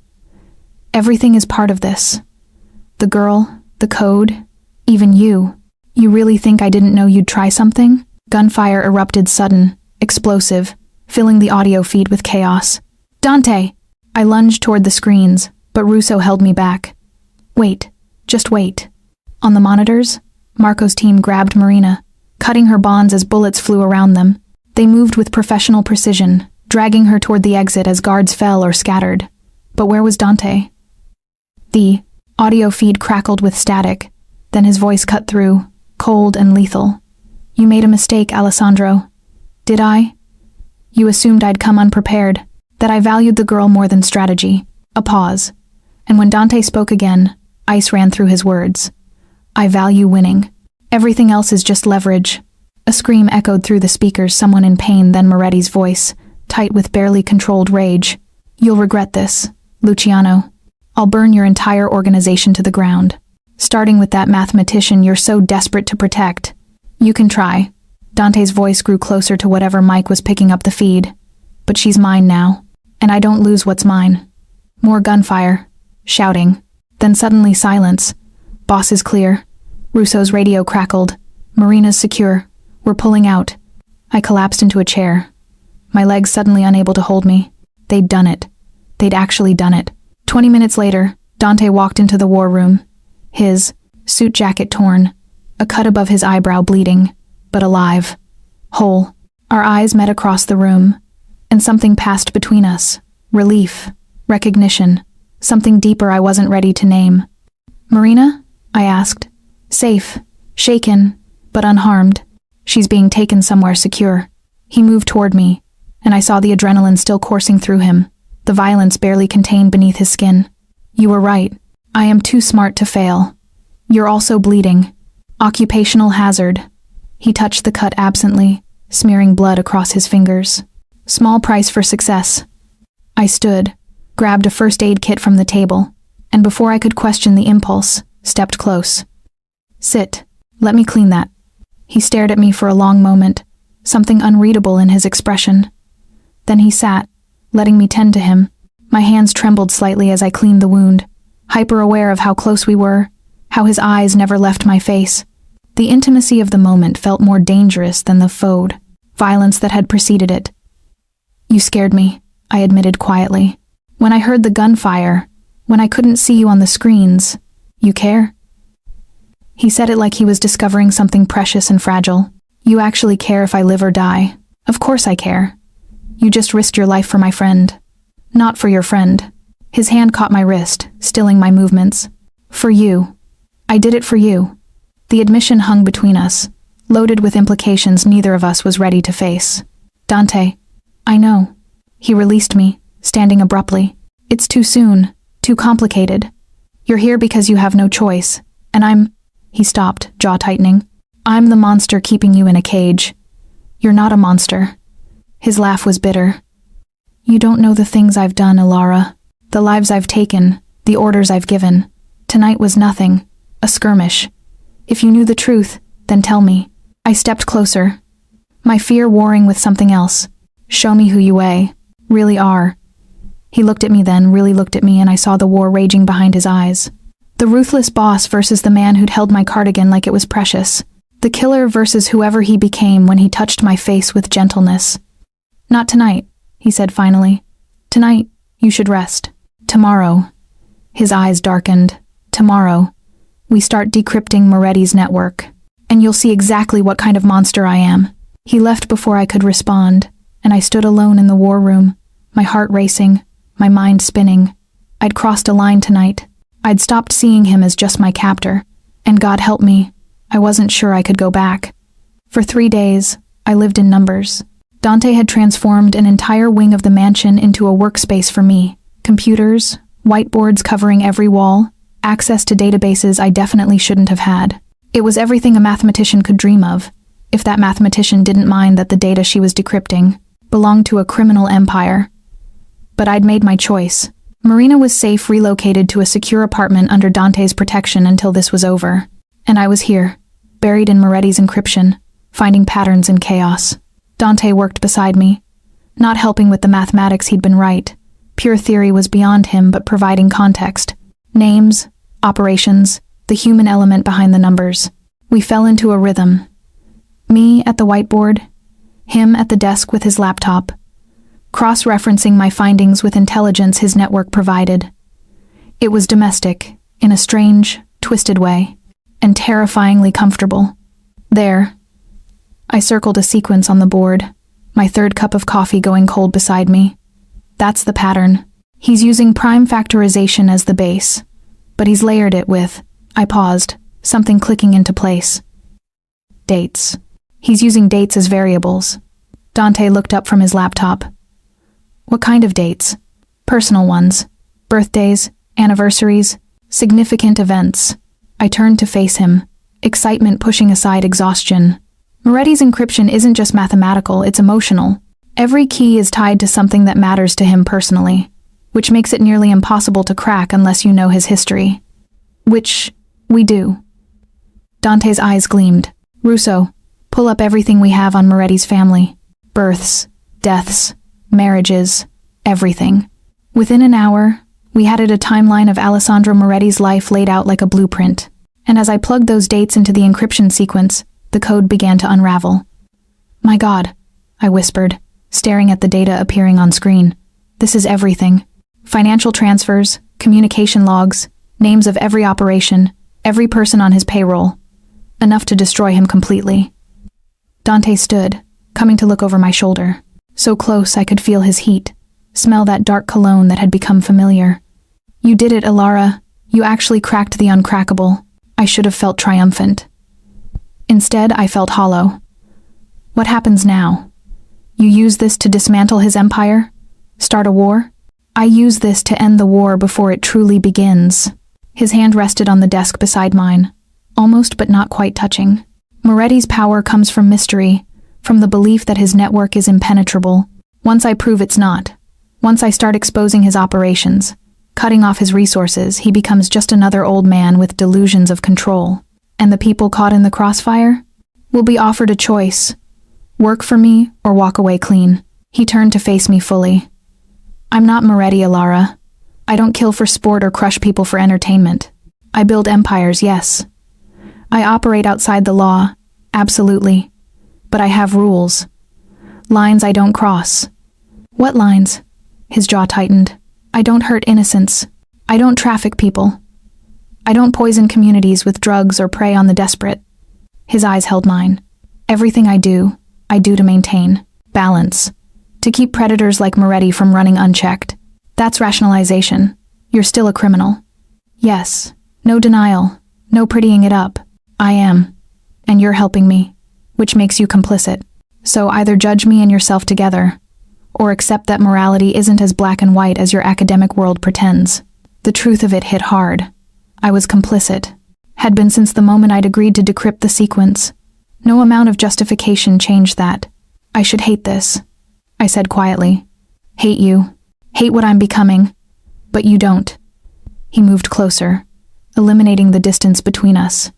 Everything is part of this. The girl, the code, even you. You really think I didn't know you'd try something? Gunfire erupted sudden, explosive, filling the audio feed with chaos. Dante! I lunged toward the screens, but Russo held me back. Wait. Just wait. On the monitors, Marco's team grabbed Marina, cutting her bonds as bullets flew around them. They moved with professional precision, dragging her toward the exit as guards fell or scattered. But where was Dante? The audio feed crackled with static, then his voice cut through, cold and lethal. You made a mistake, Alessandro. Did I? You assumed I'd come unprepared, that I valued the girl more than strategy. A pause. And when Dante spoke again, ice ran through his words. I value winning. Everything else is just leverage. A scream echoed through the speakers, someone in pain, then Moretti's voice, tight with barely controlled rage. You'll regret this, Luciano. I'll burn your entire organization to the ground. Starting with that mathematician you're so desperate to protect. You can try. Dante's voice grew closer to whatever mic was picking up the feed. But she's mine now, and I don't lose what's mine. More gunfire. Shouting. Then suddenly silence. Boss is clear. Russo's radio crackled. Marina's secure. We're pulling out. I collapsed into a chair. My legs suddenly unable to hold me. They'd done it. They'd actually done it. 20 minutes later, Dante walked into the war room, his suit jacket torn, a cut above his eyebrow bleeding, but alive, whole. Our eyes met across the room, and something passed between us. Relief, recognition, something deeper I wasn't ready to name. "Marina?" I asked. "Safe, shaken, but unharmed. She's being taken somewhere secure." He moved toward me, and I saw the adrenaline still coursing through him, the violence barely contained beneath his skin. "You were right. I am too smart to fail. You're also bleeding. Occupational hazard." He touched the cut absently, smearing blood across his fingers. "Small price for success." I stood, grabbed a first aid kit from the table, and before I could question the impulse, stepped close. "Sit. Let me clean that." He stared at me for a long moment, something unreadable in his expression. Then he sat, letting me tend to him. My hands trembled slightly as I cleaned the wound, hyper-aware of how close we were, how his eyes never left my face. The intimacy of the moment felt more dangerous than the faux violence that had preceded it. "You scared me," I admitted quietly. "When I heard the gunfire, when I couldn't see you on the screens, you care?" He said it like he was discovering something precious and fragile. "You actually care if I live or die?" "Of course I care. You just risked your life for my friend." "Not for your friend." His hand caught my wrist, stilling my movements. "For you. I did it for you." The admission hung between us, loaded with implications neither of us was ready to face. "Dante, I know." He released me, standing abruptly. "It's too soon, too complicated. You're here because you have no choice, and I'm—" He stopped, jaw tightening. "I'm the monster keeping you in a cage. You're not a monster." His laugh was bitter. "You don't know the things I've done, Ilara. The lives I've taken, the orders I've given. Tonight was nothing, a skirmish. If you knew the truth, then tell me." I stepped closer, my fear warring with something else. "Show me who you really are." He looked at me then, really looked at me, and I saw the war raging behind his eyes. The ruthless boss versus the man who'd held my cardigan like it was precious. The killer versus whoever he became when he touched my face with gentleness. "Not tonight," he said finally. "Tonight, you should rest. Tomorrow." His eyes darkened. "Tomorrow, we start decrypting Moretti's network, and you'll see exactly what kind of monster I am." He left before I could respond, and I stood alone in the war room, my heart racing, my mind spinning. I'd crossed a line tonight. I'd stopped seeing him as just my captor, and God help me, I wasn't sure I could go back. For 3 days, I lived in numbers. Dante had transformed an entire wing of the mansion into a workspace for me. Computers, whiteboards covering every wall, access to databases I definitely shouldn't have had. It was everything a mathematician could dream of, if that mathematician didn't mind that the data she was decrypting belonged to a criminal empire. But I'd made my choice. Marina was safe, relocated to a secure apartment under Dante's protection until this was over. And I was here, buried in Moretti's encryption, finding patterns in chaos. Dante worked beside me, not helping with the mathematics. He'd been right. Pure theory was beyond him, but providing context. Names, operations, the human element behind the numbers. We fell into a rhythm. Me at the whiteboard, him at the desk with his laptop, cross-referencing my findings with intelligence his network provided. It was domestic, in a strange, twisted way, and terrifyingly comfortable. There, I circled a sequence on the board, my third cup of coffee going cold beside me. That's the pattern. He's using prime factorization as the base, but he's layered it with, I paused, something clicking into place. Dates. He's using dates as variables. Dante looked up from his laptop. What kind of dates? Personal ones. Birthdays, anniversaries, significant events. I turned to face him, excitement pushing aside exhaustion. Moretti's encryption isn't just mathematical, it's emotional. Every key is tied to something that matters to him personally, which makes it nearly impossible to crack unless you know his history. Which we do. Dante's eyes gleamed. Russo, pull up everything we have on Moretti's family. Births, deaths, marriages, everything. Within an hour, we had a timeline of Alessandro Moretti's life laid out like a blueprint. And as I plugged those dates into the encryption sequence, the code began to unravel. My God, I whispered, staring at the data appearing on screen. This is everything. Financial transfers, communication logs, names of every operation, every person on his payroll. Enough to destroy him completely. Dante stood, coming to look over my shoulder. So close I could feel his heat, smell that dark cologne that had become familiar. You did it, Ilara. You actually cracked the uncrackable. I should have felt triumphant. Instead, I felt hollow. What happens now? You use this to dismantle his empire? Start a war? I use this to end the war before it truly begins. His hand rested on the desk beside mine, almost but not quite touching. Moretti's power comes from mystery, from the belief that his network is impenetrable. Once I prove it's not, once I start exposing his operations, cutting off his resources, he becomes just another old man with delusions of control. And the people caught in the crossfire will be offered a choice: work for me or walk away clean. He turned to face me fully. I'm not Moretti, Ilara. I don't kill for sport or crush people for entertainment. I build empires, yes. I operate outside the law, absolutely. But I have rules. Lines I don't cross. What lines? His jaw tightened. I don't hurt innocents. I don't traffic people. I don't poison communities with drugs or prey on the desperate. His eyes held mine. Everything I do to maintain balance. To keep predators like Moretti from running unchecked. That's rationalization. You're still a criminal. Yes. No denial. No prettying it up. I am. And you're helping me, which makes you complicit. So either judge me and yourself together, or accept that morality isn't as black and white as your academic world pretends. The truth of it hit hard. I was complicit. Had been since the moment I'd agreed to decrypt the sequence. No amount of justification changed that. I should hate this, I said quietly. Hate you. Hate what I'm becoming. But you don't. He moved closer, eliminating the distance between us.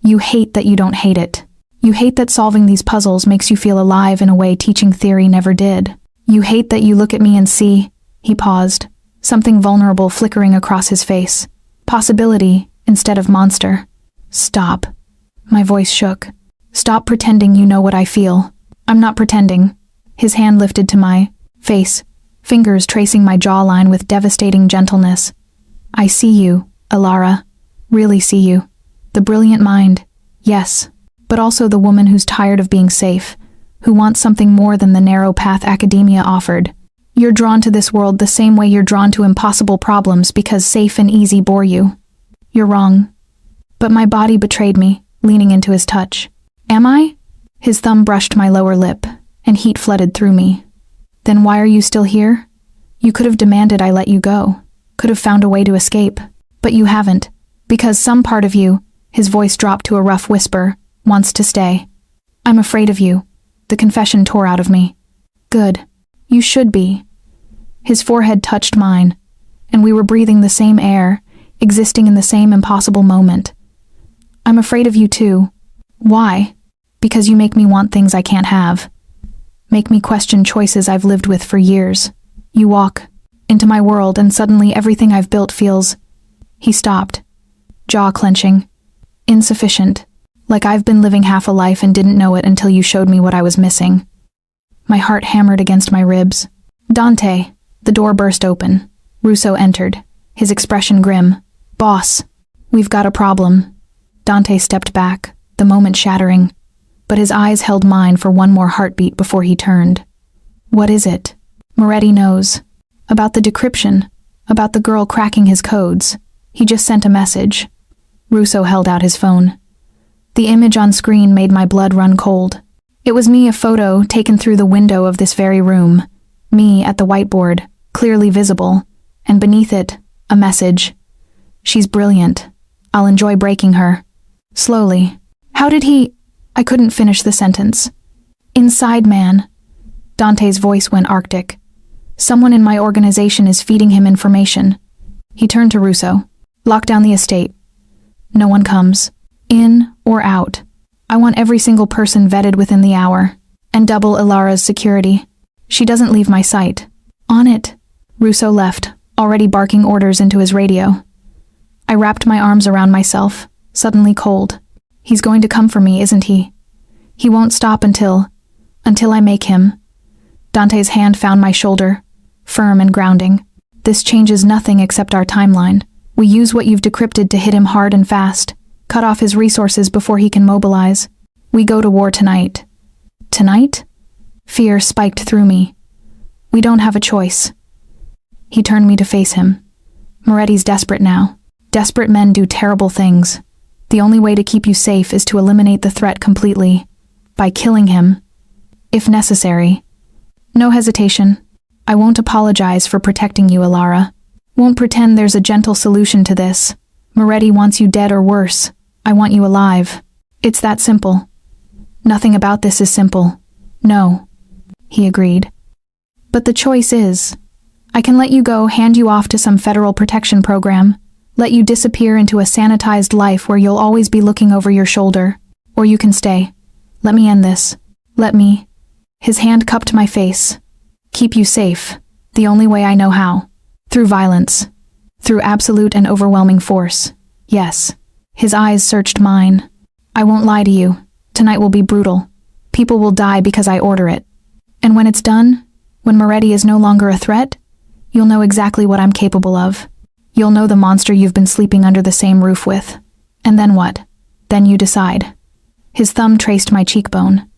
You hate that you don't hate it. You hate that solving these puzzles makes you feel alive in a way teaching theory never did. You hate that you look at me and see, he paused, something vulnerable flickering across his face. Possibility instead of monster. Stop. My voice shook. Stop pretending you know what I feel. I'm not pretending. His hand lifted to my face, fingers tracing my jawline with devastating gentleness. I see you, Ilara. Really see you. The brilliant mind, yes, but also the woman who's tired of being safe, who wants something more than the narrow path academia offered. You're drawn to this world the same way you're drawn to impossible problems because safe and easy bore you. You're wrong. But my body betrayed me, leaning into his touch. Am I? His thumb brushed my lower lip, and heat flooded through me. Then why are you still here? You could have demanded I let you go, could have found a way to escape, but you haven't, because some part of you, his voice dropped to a rough whisper, wants to stay. I'm afraid of you. The confession tore out of me. Good. You should be. His forehead touched mine, and we were breathing the same air, existing in the same impossible moment. I'm afraid of you too. Why? Because you make me want things I can't have. Make me question choices I've lived with for years. You walk into my world and suddenly everything I've built feels... He stopped, jaw clenching. Insufficient, like I've been living half a life and didn't know it until you showed me what I was missing. My heart hammered against my ribs. Dante. The door burst open. Russo entered, his expression grim. Boss, we've got a problem. Dante stepped back, the moment shattering, but his eyes held mine for one more heartbeat before he turned. What is it? Moretti knows. About the decryption, about the girl cracking his codes. He just sent a message. Russo held out his phone. The image on screen made my blood run cold. It was me, a photo taken through the window of this very room. Me at the whiteboard, clearly visible, and beneath it, a message. She's brilliant. I'll enjoy breaking her. Slowly. How did he... I couldn't finish the sentence. Inside man. Dante's voice went arctic. Someone in my organization is feeding him information. He turned to Russo. Lock down the estate. No one comes. In or out. I want every single person vetted within the hour. And double Ilara's security. She doesn't leave my sight. On it. Russo left, already barking orders into his radio. I wrapped my arms around myself, suddenly cold. He's going to come for me, isn't he? He won't stop until I make him. Dante's hand found my shoulder, firm and grounding. This changes nothing except our timeline. We use what you've decrypted to hit him hard and fast, cut off his resources before he can mobilize. We go to war tonight. Tonight? Fear spiked through me. We don't have a choice. He turned me to face him. Moretti's desperate now. Desperate men do terrible things. The only way to keep you safe is to eliminate the threat completely. By killing him. If necessary. No hesitation. I won't apologize for protecting you, Alara. Won't pretend there's a gentle solution to this. Moretti wants you dead or worse. I want you alive. It's that simple. Nothing about this is simple. No. He agreed. But the choice is, I can let you go, hand you off to some federal protection program, let you disappear into a sanitized life where you'll always be looking over your shoulder. Or you can stay. Let me end this. Let me. His hand cupped my face. Keep you safe. The only way I know how. Through violence. Through absolute and overwhelming force. Yes. His eyes searched mine. I won't lie to you. Tonight will be brutal. People will die because I order it. And when it's done, when Moretti is no longer a threat, you'll know exactly what I'm capable of. You'll know the monster you've been sleeping under the same roof with. And then what? Then you decide. His thumb traced my cheekbone.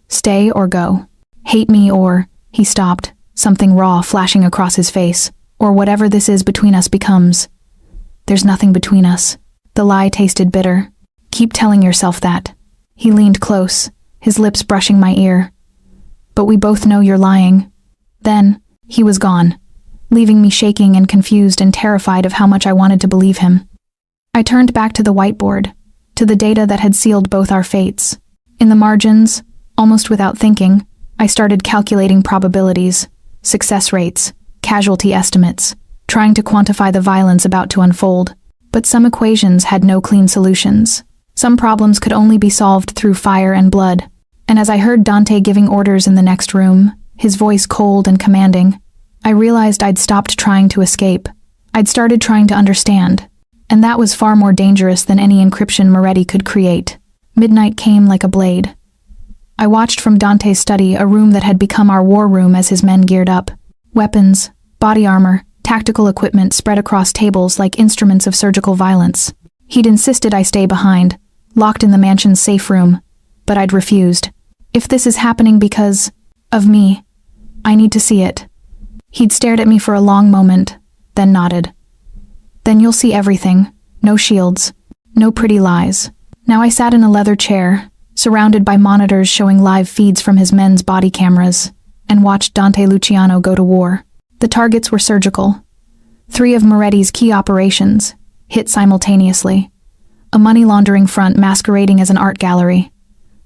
Stay or go. Hate me or... He stopped, something raw flashing across his face. Or whatever this is between us becomes. There's nothing between us. The lie tasted bitter. Keep telling yourself that. He leaned close, his lips brushing my ear. But we both know you're lying. Then, he was gone, leaving me shaking and confused and terrified of how much I wanted to believe him. I turned back to the whiteboard, to the data that had sealed both our fates. In the margins, almost without thinking, I started calculating probabilities, success rates, casualty estimates, trying to quantify the violence about to unfold. But some equations had no clean solutions. Some problems could only be solved through fire and blood. And as I heard Dante giving orders in the next room, his voice cold and commanding, I realized I'd stopped trying to escape. I'd started trying to understand. And that was far more dangerous than any encryption Moretti could create. Midnight came like a blade. I watched from Dante's study, a room that had become our war room as his men geared up. Weapons, body armor, tactical equipment spread across tables like instruments of surgical violence. He'd insisted I stay behind, locked in the mansion's safe room, but I'd refused. If this is happening because of me, I need to see it. He'd stared at me for a long moment, then nodded. Then you'll see everything. No shields. No pretty lies. Now I sat in a leather chair, surrounded by monitors showing live feeds from his men's body cameras, and watched Dante Luciano go to war. The targets were surgical. 3 of Moretti's key operations, hit simultaneously. A money laundering front masquerading as an art gallery.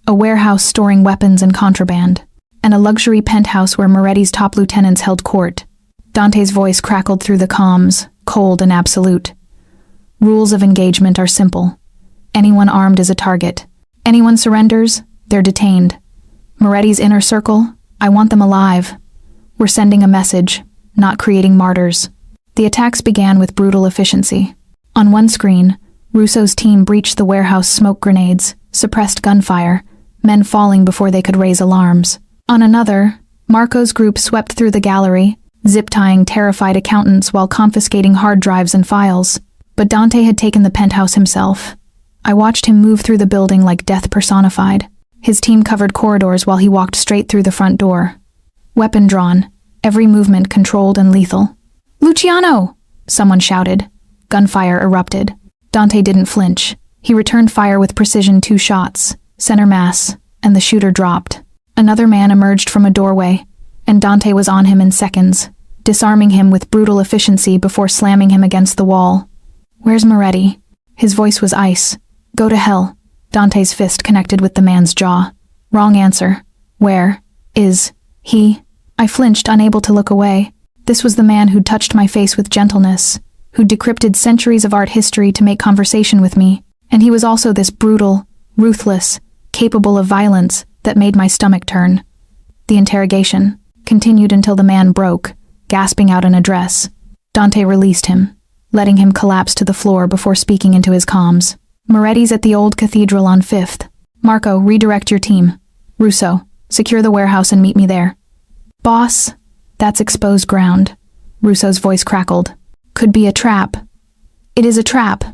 A warehouse storing weapons and contraband. And a luxury penthouse where Moretti's top lieutenants held court. Dante's voice crackled through the comms, cold and absolute. Rules of engagement are simple. Anyone armed is a target. Anyone surrenders, they're detained. Moretti's inner circle, I want them alive. We're sending a message, not creating martyrs. The attacks began with brutal efficiency. On one screen, Russo's team breached the warehouse smoke grenades, suppressed gunfire, men falling before they could raise alarms. On another, Marco's group swept through the gallery, zip-tying terrified accountants while confiscating hard drives and files. But Dante had taken the penthouse himself. I watched him move through the building like death personified. His team covered corridors while he walked straight through the front door. Weapon drawn, every movement controlled and lethal. "Luciano!" someone shouted. Gunfire erupted. Dante didn't flinch. He returned fire with precision, 2 shots, center mass, and the shooter dropped. Another man emerged from a doorway, and Dante was on him in seconds, disarming him with brutal efficiency before slamming him against the wall. "Where's Moretti?" His voice was ice. "Go to hell." Dante's fist connected with the man's jaw. Wrong answer. "Where is he?" I flinched, unable to look away. This was the man who'd touched my face with gentleness, who'd decrypted centuries of art history to make conversation with me, and he was also this brutal, ruthless, capable of violence that made my stomach turn. The interrogation continued until the man broke, gasping out an address. Dante released him, letting him collapse to the floor before speaking into his comms. "Moretti's at the old cathedral on 5th. Marco, redirect your team. Russo, secure the warehouse and meet me there." "Boss, that's exposed ground. Russo's voice crackled. Could be a trap. It is a trap.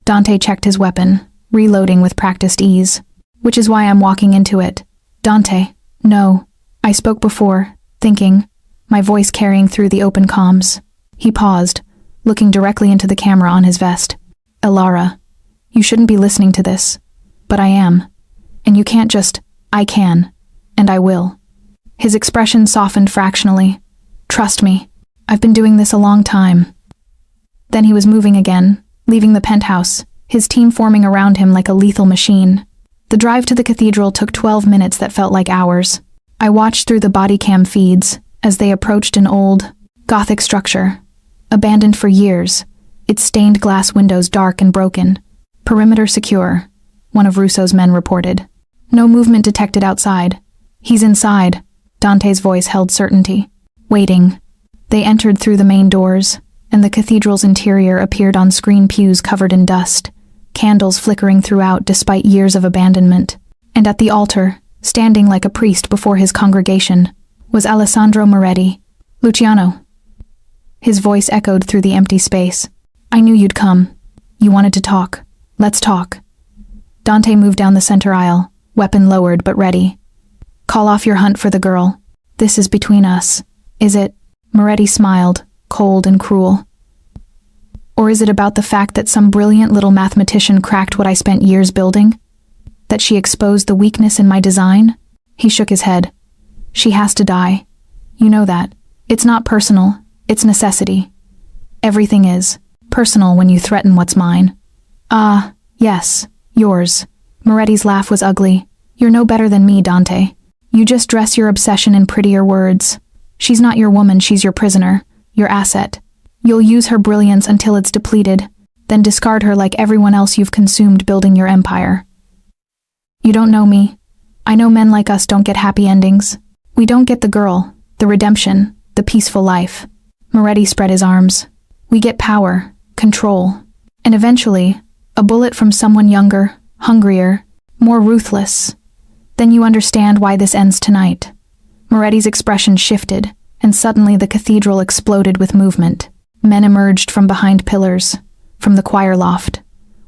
Dante checked his weapon, reloading with practiced ease. Which is why I'm walking into it. Dante, no. I spoke before, thinking, my voice carrying through the open comms. He paused, looking directly into the camera on his vest. Elara, you shouldn't be listening to this. But I am. And you can't just, I can. And I will. His expression softened fractionally. Trust me, I've been doing this a long time. Then he was moving again, leaving the penthouse, his team forming around him like a lethal machine. The drive to the cathedral took 12 minutes that felt like hours. I watched through the body cam feeds as they approached an old, Gothic structure, abandoned for years, its stained glass windows dark and broken. Perimeter secure, one of Russo's men reported. No movement detected outside. He's inside, Dante's voice held certainty. Waiting. They entered through the main doors, and the cathedral's interior appeared on screen pews covered in dust, candles flickering throughout despite years of abandonment. And at the altar, standing like a priest before his congregation, was Alessandro Moretti. Luciano. His voice echoed through the empty space. I knew you'd come. You wanted to talk. Let's talk. Dante moved down the center aisle, weapon lowered but ready. Call off your hunt for the girl. This is between us. Is it? Moretti smiled, cold and cruel. Or is it about the fact that some brilliant little mathematician cracked what I spent years building? That she exposed the weakness in my design? He shook his head. She has to die. You know that. It's not personal, it's necessity. Everything is. Personal when you threaten what's mine. Ah, yes, yours. Moretti's laugh was ugly. You're no better than me, Dante. You just dress your obsession in prettier words. She's not your woman, she's your prisoner, your asset. You'll use her brilliance until it's depleted, then discard her like everyone else you've consumed building your empire. You don't know me. I know men like us don't get happy endings. We don't get the girl, the redemption, the peaceful life. Moretti spread his arms. We get power, control, and eventually, a bullet from someone younger, hungrier, more ruthless. Then you understand why this ends tonight. Moretti's expression shifted, and suddenly the cathedral exploded with movement. Men emerged from behind pillars, from the choir loft.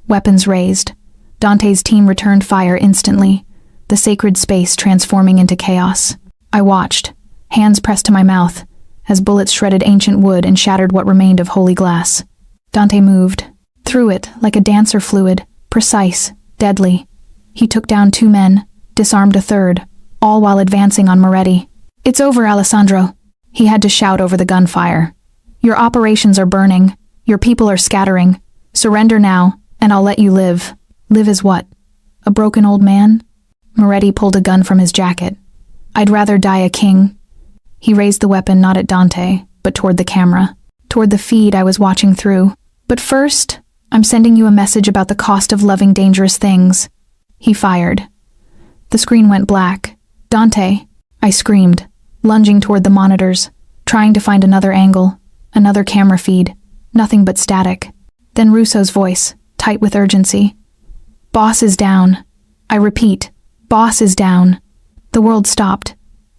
Weapons raised. Dante's team returned fire instantly, the sacred space transforming into chaos. I watched, hands pressed to my mouth, as bullets shredded ancient wood and shattered what remained of holy glass. Dante moved, through it like a dancer fluid, precise, deadly. He took down 2 men, disarmed a third, all while advancing on Moretti. It's over, Alessandro. He had to shout over the gunfire. Your operations are burning. Your people are scattering. Surrender now, and I'll let you live. Live as what? A broken old man? Moretti pulled a gun from his jacket. I'd rather die a king. He raised the weapon not at Dante, but toward the camera, toward the feed I was watching through. But first, I'm sending you a message about the cost of loving dangerous things. He fired. The screen went black. Dante, I screamed, lunging toward the monitors, trying to find another angle, another camera feed, nothing but static. Then Russo's voice, tight with urgency. Boss is down. I repeat, boss is down. The world stopped.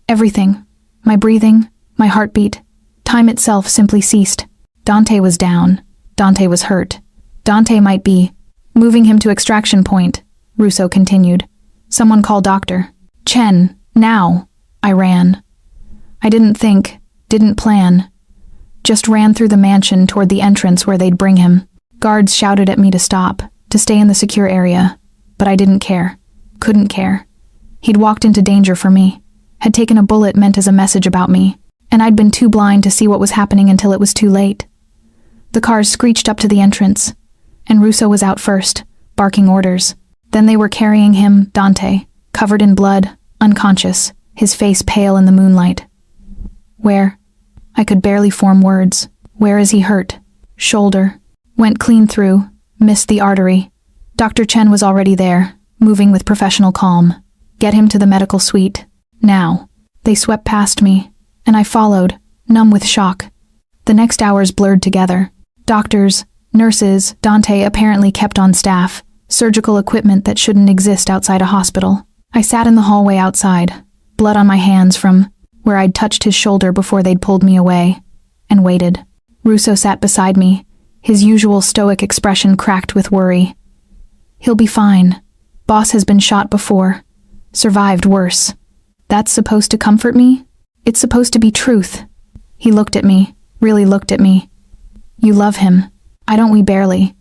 Everything. My breathing, my heartbeat. Time itself simply ceased. Dante was down. Dante was hurt. Dante might be. Moving him to extraction point, Russo continued. Someone call doctor. Chen, now. I ran. I didn't think, didn't plan. Just ran through the mansion toward the entrance where they'd bring him. Guards shouted at me to stop, to stay in the secure area. But I didn't care. Couldn't care. He'd walked into danger for me. Had taken a bullet meant as a message about me. And I'd been too blind to see what was happening until it was too late. The cars screeched up to the entrance. And Russo was out first, barking orders. Then they were carrying him, Dante, covered in blood, unconscious, his face pale in the moonlight. Where? I could barely form words. Where is he hurt? Shoulder. Went clean through, missed the artery. Dr. Chen was already there, moving with professional calm. Get him to the medical suite. Now. They swept past me, and I followed, numb with shock. The next hours blurred together. Doctors, nurses, Dante apparently kept on staff, surgical equipment that shouldn't exist outside a hospital. I sat in the hallway outside, blood on my hands from where I'd touched his shoulder before they'd pulled me away, and waited. Russo sat beside me, his usual stoic expression cracked with worry. He'll be fine. Boss has been shot before. Survived worse. That's supposed to comfort me? It's supposed to be truth. He looked at me, really looked at me. You love him. I don't. We barely.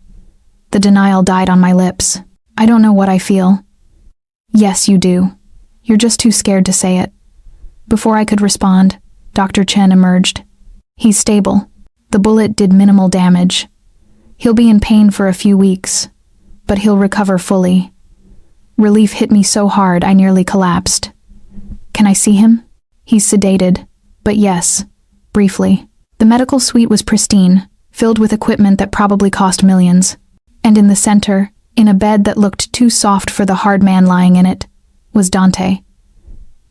The denial died on my lips. I don't know what I feel. Yes, you do. You're just too scared to say it. Before I could respond, Dr. Chen emerged. He's stable. The bullet did minimal damage. He'll be in pain for a few weeks, but he'll recover fully. Relief hit me so hard I nearly collapsed. Can I see him? He's sedated, but yes, briefly. The medical suite was pristine, filled with equipment that probably cost millions. And in the center, in a bed that looked too soft for the hard man lying in it, was Dante.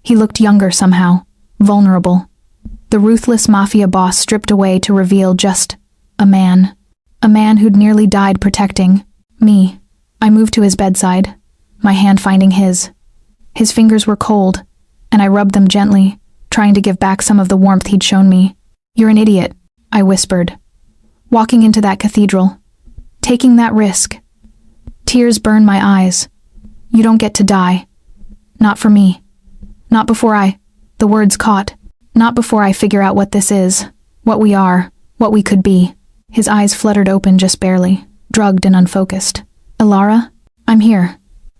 He looked younger somehow, vulnerable. The ruthless Mafia boss stripped away to reveal just a man. A man who'd nearly died protecting me. I moved to his bedside, my hand finding his. His fingers were cold, and I rubbed them gently, trying to give back some of the warmth he'd shown me. You're an idiot, I whispered. Walking into that cathedral. Taking that risk. Tears burned my eyes. You don't get to die. Not for me. Not before the words caught. Not before I figure out what this is, what we are, what we could be. His eyes fluttered open just barely, drugged and unfocused. Elara? I'm here.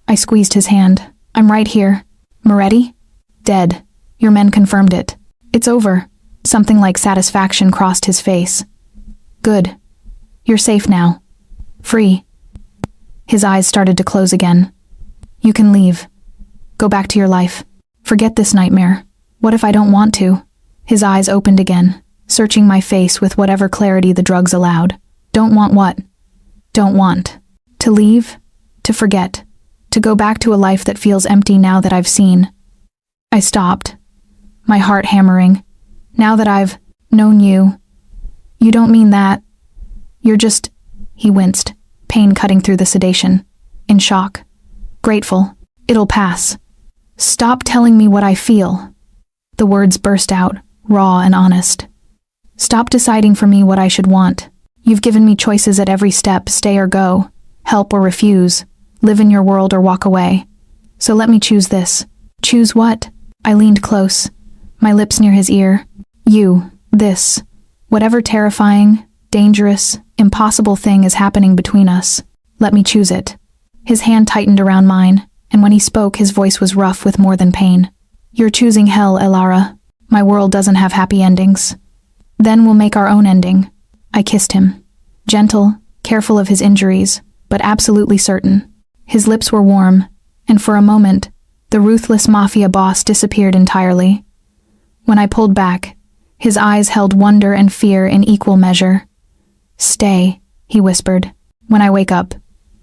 I squeezed his hand. I'm right here. Moretti? Dead. Your men confirmed it. It's over. Something like satisfaction crossed his face. Good. You're safe now. Free. His eyes started to close again. You can leave. Go back to your life. Forget this nightmare. What if I don't want to? His eyes opened again, searching my face with whatever clarity the drugs allowed. Don't want what? Don't want. To leave? To forget. To go back to a life that feels empty now that I've seen. I stopped, my heart hammering. Now that I've known you. You don't mean that. You're just... He winced, pain cutting through the sedation. In shock. Grateful. It'll pass. Stop telling me what I feel. The words burst out, raw and honest. Stop deciding for me what I should want. You've given me choices at every step, stay or go, help or refuse, live in your world or walk away. So let me choose this. Choose what? I leaned close, my lips near his ear. You, this, whatever terrifying, dangerous, impossible thing is happening between us, let me choose it. His hand tightened around mine, and when he spoke, his voice was rough with more than pain. You're choosing hell, Elara. My world doesn't have happy endings. Then we'll make our own ending. I kissed him. Gentle, careful of his injuries, but absolutely certain. His lips were warm, and for a moment, the ruthless Mafia boss disappeared entirely. When I pulled back, his eyes held wonder and fear in equal measure. Stay, he whispered. When I wake up,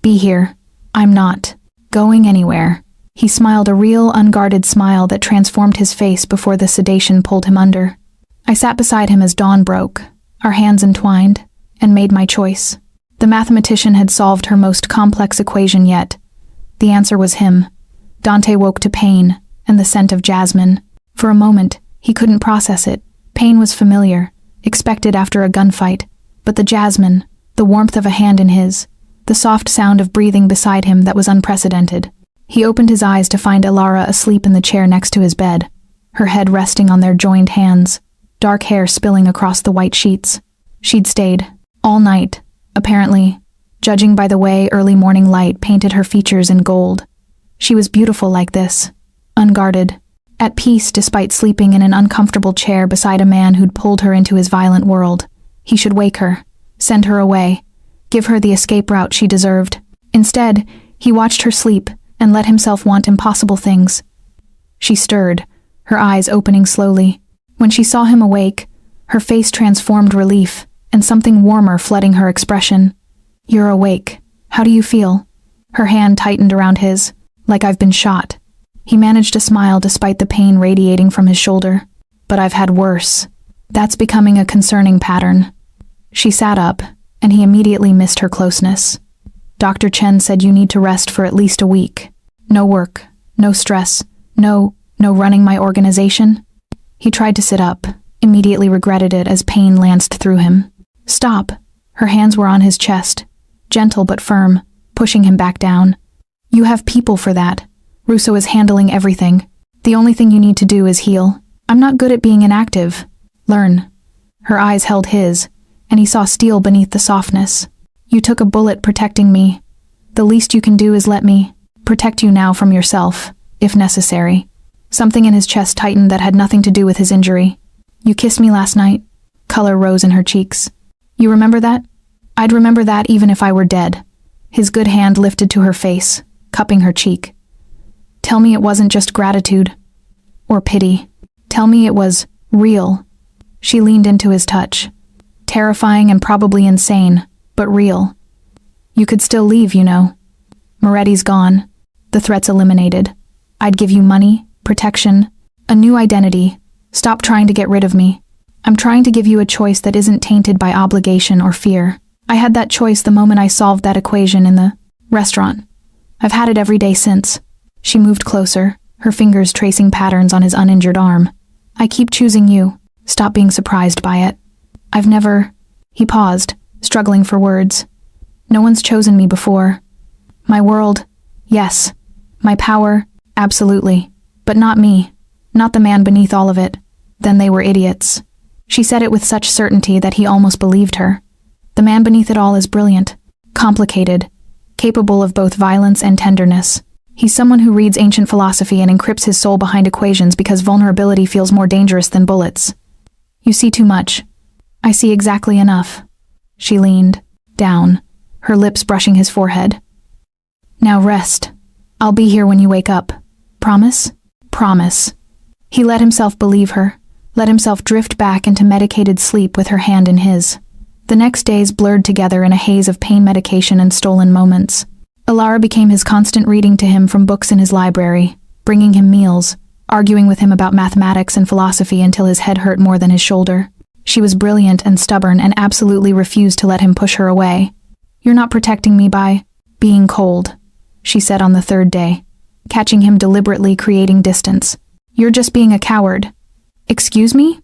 be here. I'm not going anywhere. He smiled a real, unguarded smile that transformed his face before the sedation pulled him under. I sat beside him as dawn broke, our hands entwined, and made my choice. The mathematician had solved her most complex equation yet. The answer was him. Dante woke to pain and the scent of jasmine. For a moment, he couldn't process it. Pain was familiar, expected after a gunfight, but the jasmine, the warmth of a hand in his, the soft sound of breathing beside him that was unprecedented. He opened his eyes to find Elara asleep in the chair next to his bed, her head resting on their joined hands, dark hair spilling across the white sheets. She'd stayed, all night, apparently, judging by the way early morning light painted her features in gold. She was beautiful like this, unguarded, at peace despite sleeping in an uncomfortable chair beside a man who'd pulled her into his violent world. He should wake her, send her away, give her the escape route she deserved. Instead, he watched her sleep and let himself want impossible things. She stirred, her eyes opening slowly. When she saw him awake, her face transformed relief and something warmer flooding her expression. You're awake. How do you feel? Her hand tightened around his, like I've been shot. He managed to smile despite the pain radiating from his shoulder. But I've had worse. That's becoming a concerning pattern. She sat up, and he immediately missed her closeness. Dr. Chen said you need to rest for at least a week. No work, no stress, no running my organization. He tried to sit up, immediately regretted it as pain lanced through him. Stop. Her hands were on his chest, gentle but firm, pushing him back down. You have people for that. Russo is handling everything. The only thing you need to do is heal. I'm not good at being inactive. Learn. Her eyes held his, and he saw steel beneath the softness. You took a bullet protecting me. The least you can do is let me protect you now from yourself, if necessary. Something in his chest tightened that had nothing to do with his injury. You kissed me last night. Color rose in her cheeks. You remember that? I'd remember that even if I were dead. His good hand lifted to her face, cupping her cheek. Tell me it wasn't just gratitude. Or pity. Tell me it was real. She leaned into his touch. Terrifying and probably insane, but real. You could still leave, you know. Moretti's gone. The threat's eliminated. I'd give you money, protection, a new identity. Stop trying to get rid of me. I'm trying to give you a choice that isn't tainted by obligation or fear. I had that choice the moment I solved that equation in the restaurant. I've had it every day since. She moved closer, her fingers tracing patterns on his uninjured arm. I keep choosing you. Stop being surprised by it. I've never... He paused, struggling for words. No one's chosen me before. My world, yes. My power, absolutely. But not me. Not the man beneath all of it. Then they were idiots. She said it with such certainty that he almost believed her. The man beneath it all is brilliant, complicated, capable of both violence and tenderness. He's someone who reads ancient philosophy and encrypts his soul behind equations because vulnerability feels more dangerous than bullets. You see too much. I see exactly enough. She leaned down, her lips brushing his forehead. Now rest. I'll be here when you wake up. Promise? Promise. He let himself believe her, let himself drift back into medicated sleep with her hand in his. The next days blurred together in a haze of pain medication and stolen moments. Alara became his constant reading to him from books in his library, bringing him meals, arguing with him about mathematics and philosophy until his head hurt more than his shoulder. She was brilliant and stubborn and absolutely refused to let him push her away. You're not protecting me by being cold, she said on the third day, catching him deliberately creating distance. You're just being a coward. Excuse me?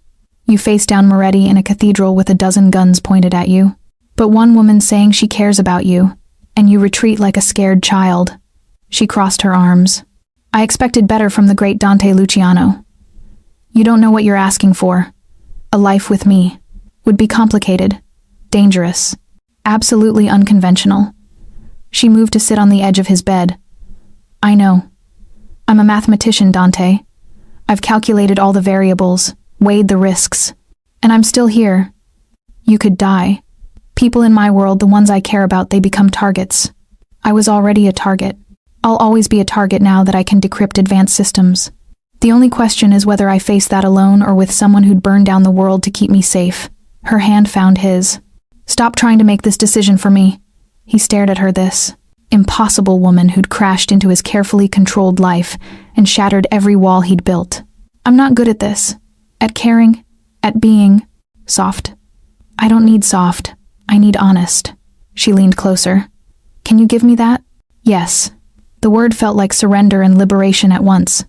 You face down Moretti in a cathedral with a dozen guns pointed at you. But one woman saying she cares about you, and you retreat like a scared child. She crossed her arms. I expected better from the great Dante Luciano. You don't know what you're asking for. A life with me would be complicated, dangerous, absolutely unconventional. She moved to sit on the edge of his bed. I know. I'm a mathematician, Dante. I've calculated all the variables, weighed the risks, and I'm still here. You could die. People in my world, the ones I care about, they become targets. I was already a target. I'll always be a target now that I can decrypt advanced systems. The only question is whether I face that alone or with someone who'd burn down the world to keep me safe. Her hand found his. Stop trying to make this decision for me. He stared at her, this impossible woman who'd crashed into his carefully controlled life and shattered every wall he'd built. I'm not good at this. At caring. At being. Soft. I don't need soft. I need honest. She leaned closer. Can you give me that? Yes. The word felt like surrender and liberation at once.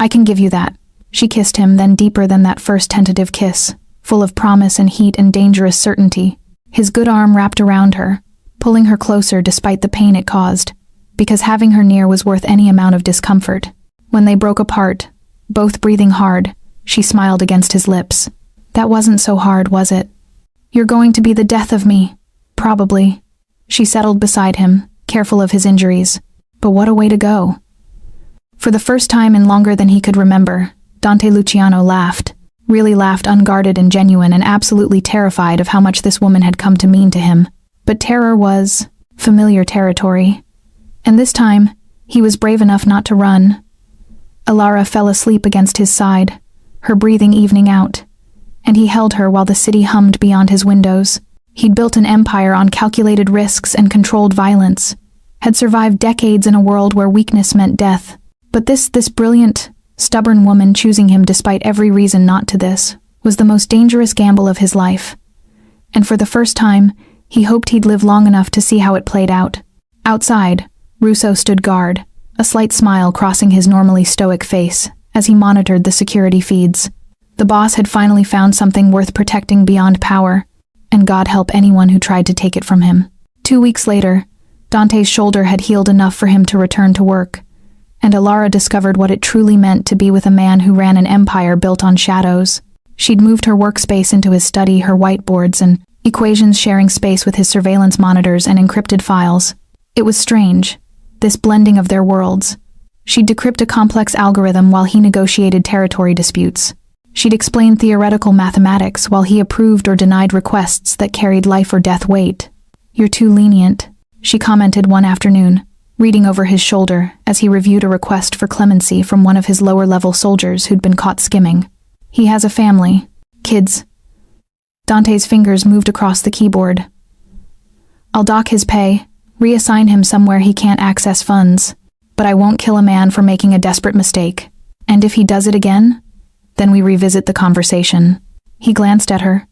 I can give you that. She kissed him, then deeper than that first tentative kiss, full of promise and heat and dangerous certainty. His good arm wrapped around her, pulling her closer despite the pain it caused, because having her near was worth any amount of discomfort. When they broke apart, both breathing hard, she smiled against his lips. That wasn't so hard, was it? You're going to be the death of me. Probably. She settled beside him, careful of his injuries. But what a way to go. For the first time in longer than he could remember, Dante Luciano laughed. Really laughed, unguarded and genuine, and absolutely terrified of how much this woman had come to mean to him. But terror was familiar territory. And this time, he was brave enough not to run. Alara fell asleep against his side, her breathing evening out, and he held her while the city hummed beyond his windows. He'd built an empire on calculated risks and controlled violence, had survived decades in a world where weakness meant death. But this brilliant, stubborn woman choosing him despite every reason not to this, was the most dangerous gamble of his life. And for the first time, he hoped he'd live long enough to see how it played out. Outside, Russo stood guard, a slight smile crossing his normally stoic face as he monitored the security feeds. The boss had finally found something worth protecting beyond power, and God help anyone who tried to take it from him. 2 weeks later, Dante's shoulder had healed enough for him to return to work, and Alara discovered what it truly meant to be with a man who ran an empire built on shadows. She'd moved her workspace into his study, her whiteboards and equations sharing space with his surveillance monitors and encrypted files. It was strange, this blending of their worlds. She'd decrypt a complex algorithm while he negotiated territory disputes. She'd explain theoretical mathematics while he approved or denied requests that carried life or death weight. "You're too lenient," she commented one afternoon, reading over his shoulder as he reviewed a request for clemency from one of his lower-level soldiers who'd been caught skimming. "He has a family. Kids." Dante's fingers moved across the keyboard. "I'll dock his pay, reassign him somewhere he can't access funds, but I won't kill a man for making a desperate mistake. And if he does it again, then we revisit the conversation." He glanced at her.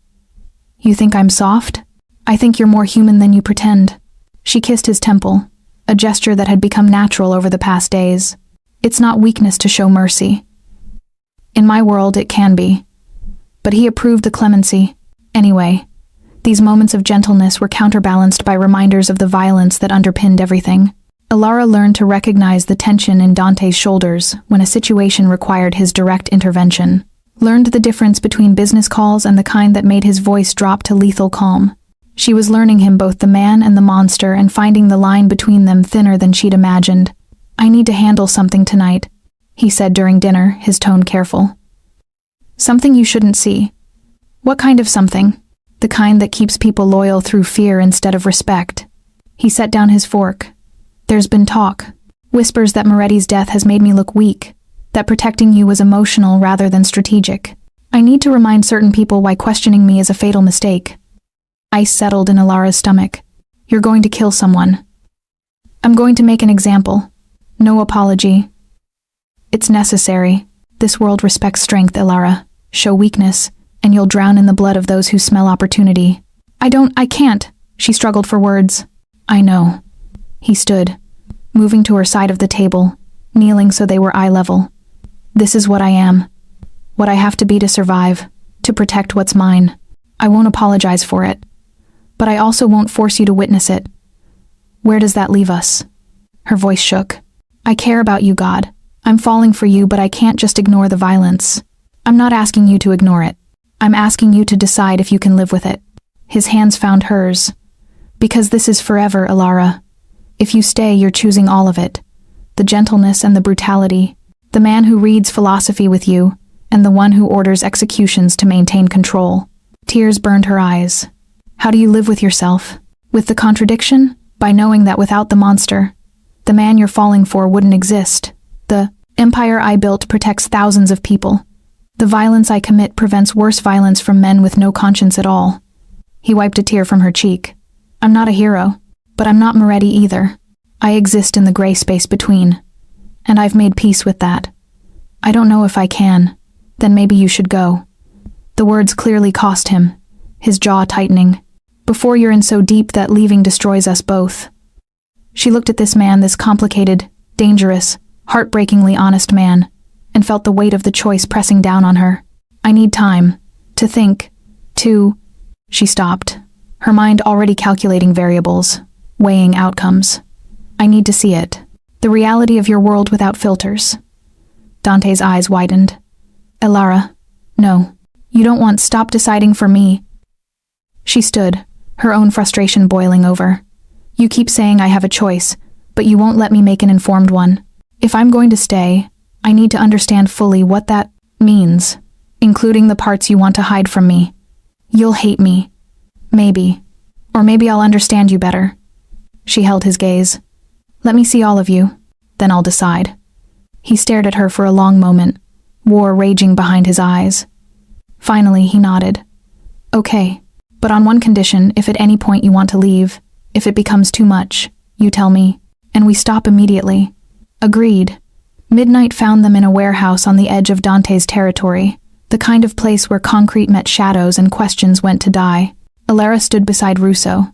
"You think I'm soft? I think you're more human than you pretend." She kissed his temple, a gesture that had become natural over the past days. "It's not weakness to show mercy. In my world, it can be." But he approved the clemency. Anyway, these moments of gentleness were counterbalanced by reminders of the violence that underpinned everything. Alara learned to recognize the tension in Dante's shoulders when a situation required his direct intervention, learned the difference between business calls and the kind that made his voice drop to lethal calm. She was learning him both the man and the monster and finding the line between them thinner than she'd imagined. "I need to handle something tonight," he said during dinner, his tone careful. "Something you shouldn't see." "What kind of something?" "The kind that keeps people loyal through fear instead of respect." He set down his fork. "There's been talk. Whispers that Moretti's death has made me look weak, that protecting you was emotional rather than strategic. I need to remind certain people why questioning me is a fatal mistake." Ice settled in Alara's stomach. "You're going to kill someone." "I'm going to make an example. No apology." "It's necessary. This world respects strength, Alara. Show weakness, and you'll drown in the blood of those who smell opportunity." I can't," she struggled for words. "I know." He stood, moving to her side of the table, kneeling so they were eye level. "This is what I am. What I have to be to survive, to protect what's mine. I won't apologize for it. But I also won't force you to witness it. Where does that leave us?" Her voice shook. "I care about you, God. I'm falling for you, but I can't just ignore the violence. I'm not asking you to ignore it. I'm asking you to decide if you can live with it." His hands found hers. "Because this is forever, Alara. If you stay, you're choosing all of it. The gentleness and the brutality. The man who reads philosophy with you, and the one who orders executions to maintain control." Tears burned her eyes. "How do you live with yourself? With the contradiction? By knowing that without the monster, the man you're falling for wouldn't exist. The empire I built protects thousands of people. The violence I commit prevents worse violence from men with no conscience at all." He wiped a tear from her cheek. "I'm not a hero, but I'm not Moretti either. I exist in the gray space between, and I've made peace with that. I don't know if I can. Then maybe you should go." The words clearly cost him, his jaw tightening. "Before you're in so deep that leaving destroys us both." She looked at this man, this complicated, dangerous, heartbreakingly honest man, and felt the weight of the choice pressing down on her. "I need time. To think. To—" She stopped, her mind already calculating variables, weighing outcomes. "I need to see it. The reality of your world without filters." Dante's eyes widened. "Alara, no. You don't want stop deciding for me." She stood, her own frustration boiling over. "You keep saying I have a choice, but you won't let me make an informed one. If I'm going to stay, I need to understand fully what that means, including the parts you want to hide from me. You'll hate me. Maybe. Or maybe I'll understand you better." She held his gaze. "Let me see all of you, then I'll decide." He stared at her for a long moment, war raging behind his eyes. Finally, he nodded. "Okay, but on one condition, if at any point you want to leave, if it becomes too much, you tell me, and we stop immediately." Agreed. Midnight found them in a warehouse on the edge of Dante's territory, the kind of place where concrete met shadows and questions went to die. Alara stood beside Russo,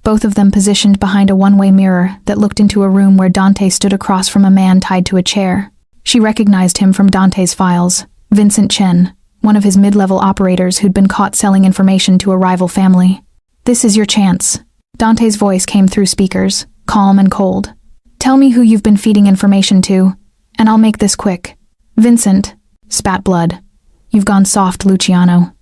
both of them positioned behind a one-way mirror that looked into a room where Dante stood across from a man tied to a chair. She recognized him from Dante's files, Vincent Chen, one of his mid-level operators who'd been caught selling information to a rival family. "This is your chance." Dante's voice came through speakers, calm and cold. "Tell me who you've been feeding information to, and I'll make this quick." "Vincent," spat Blood. "You've gone soft, Luciano.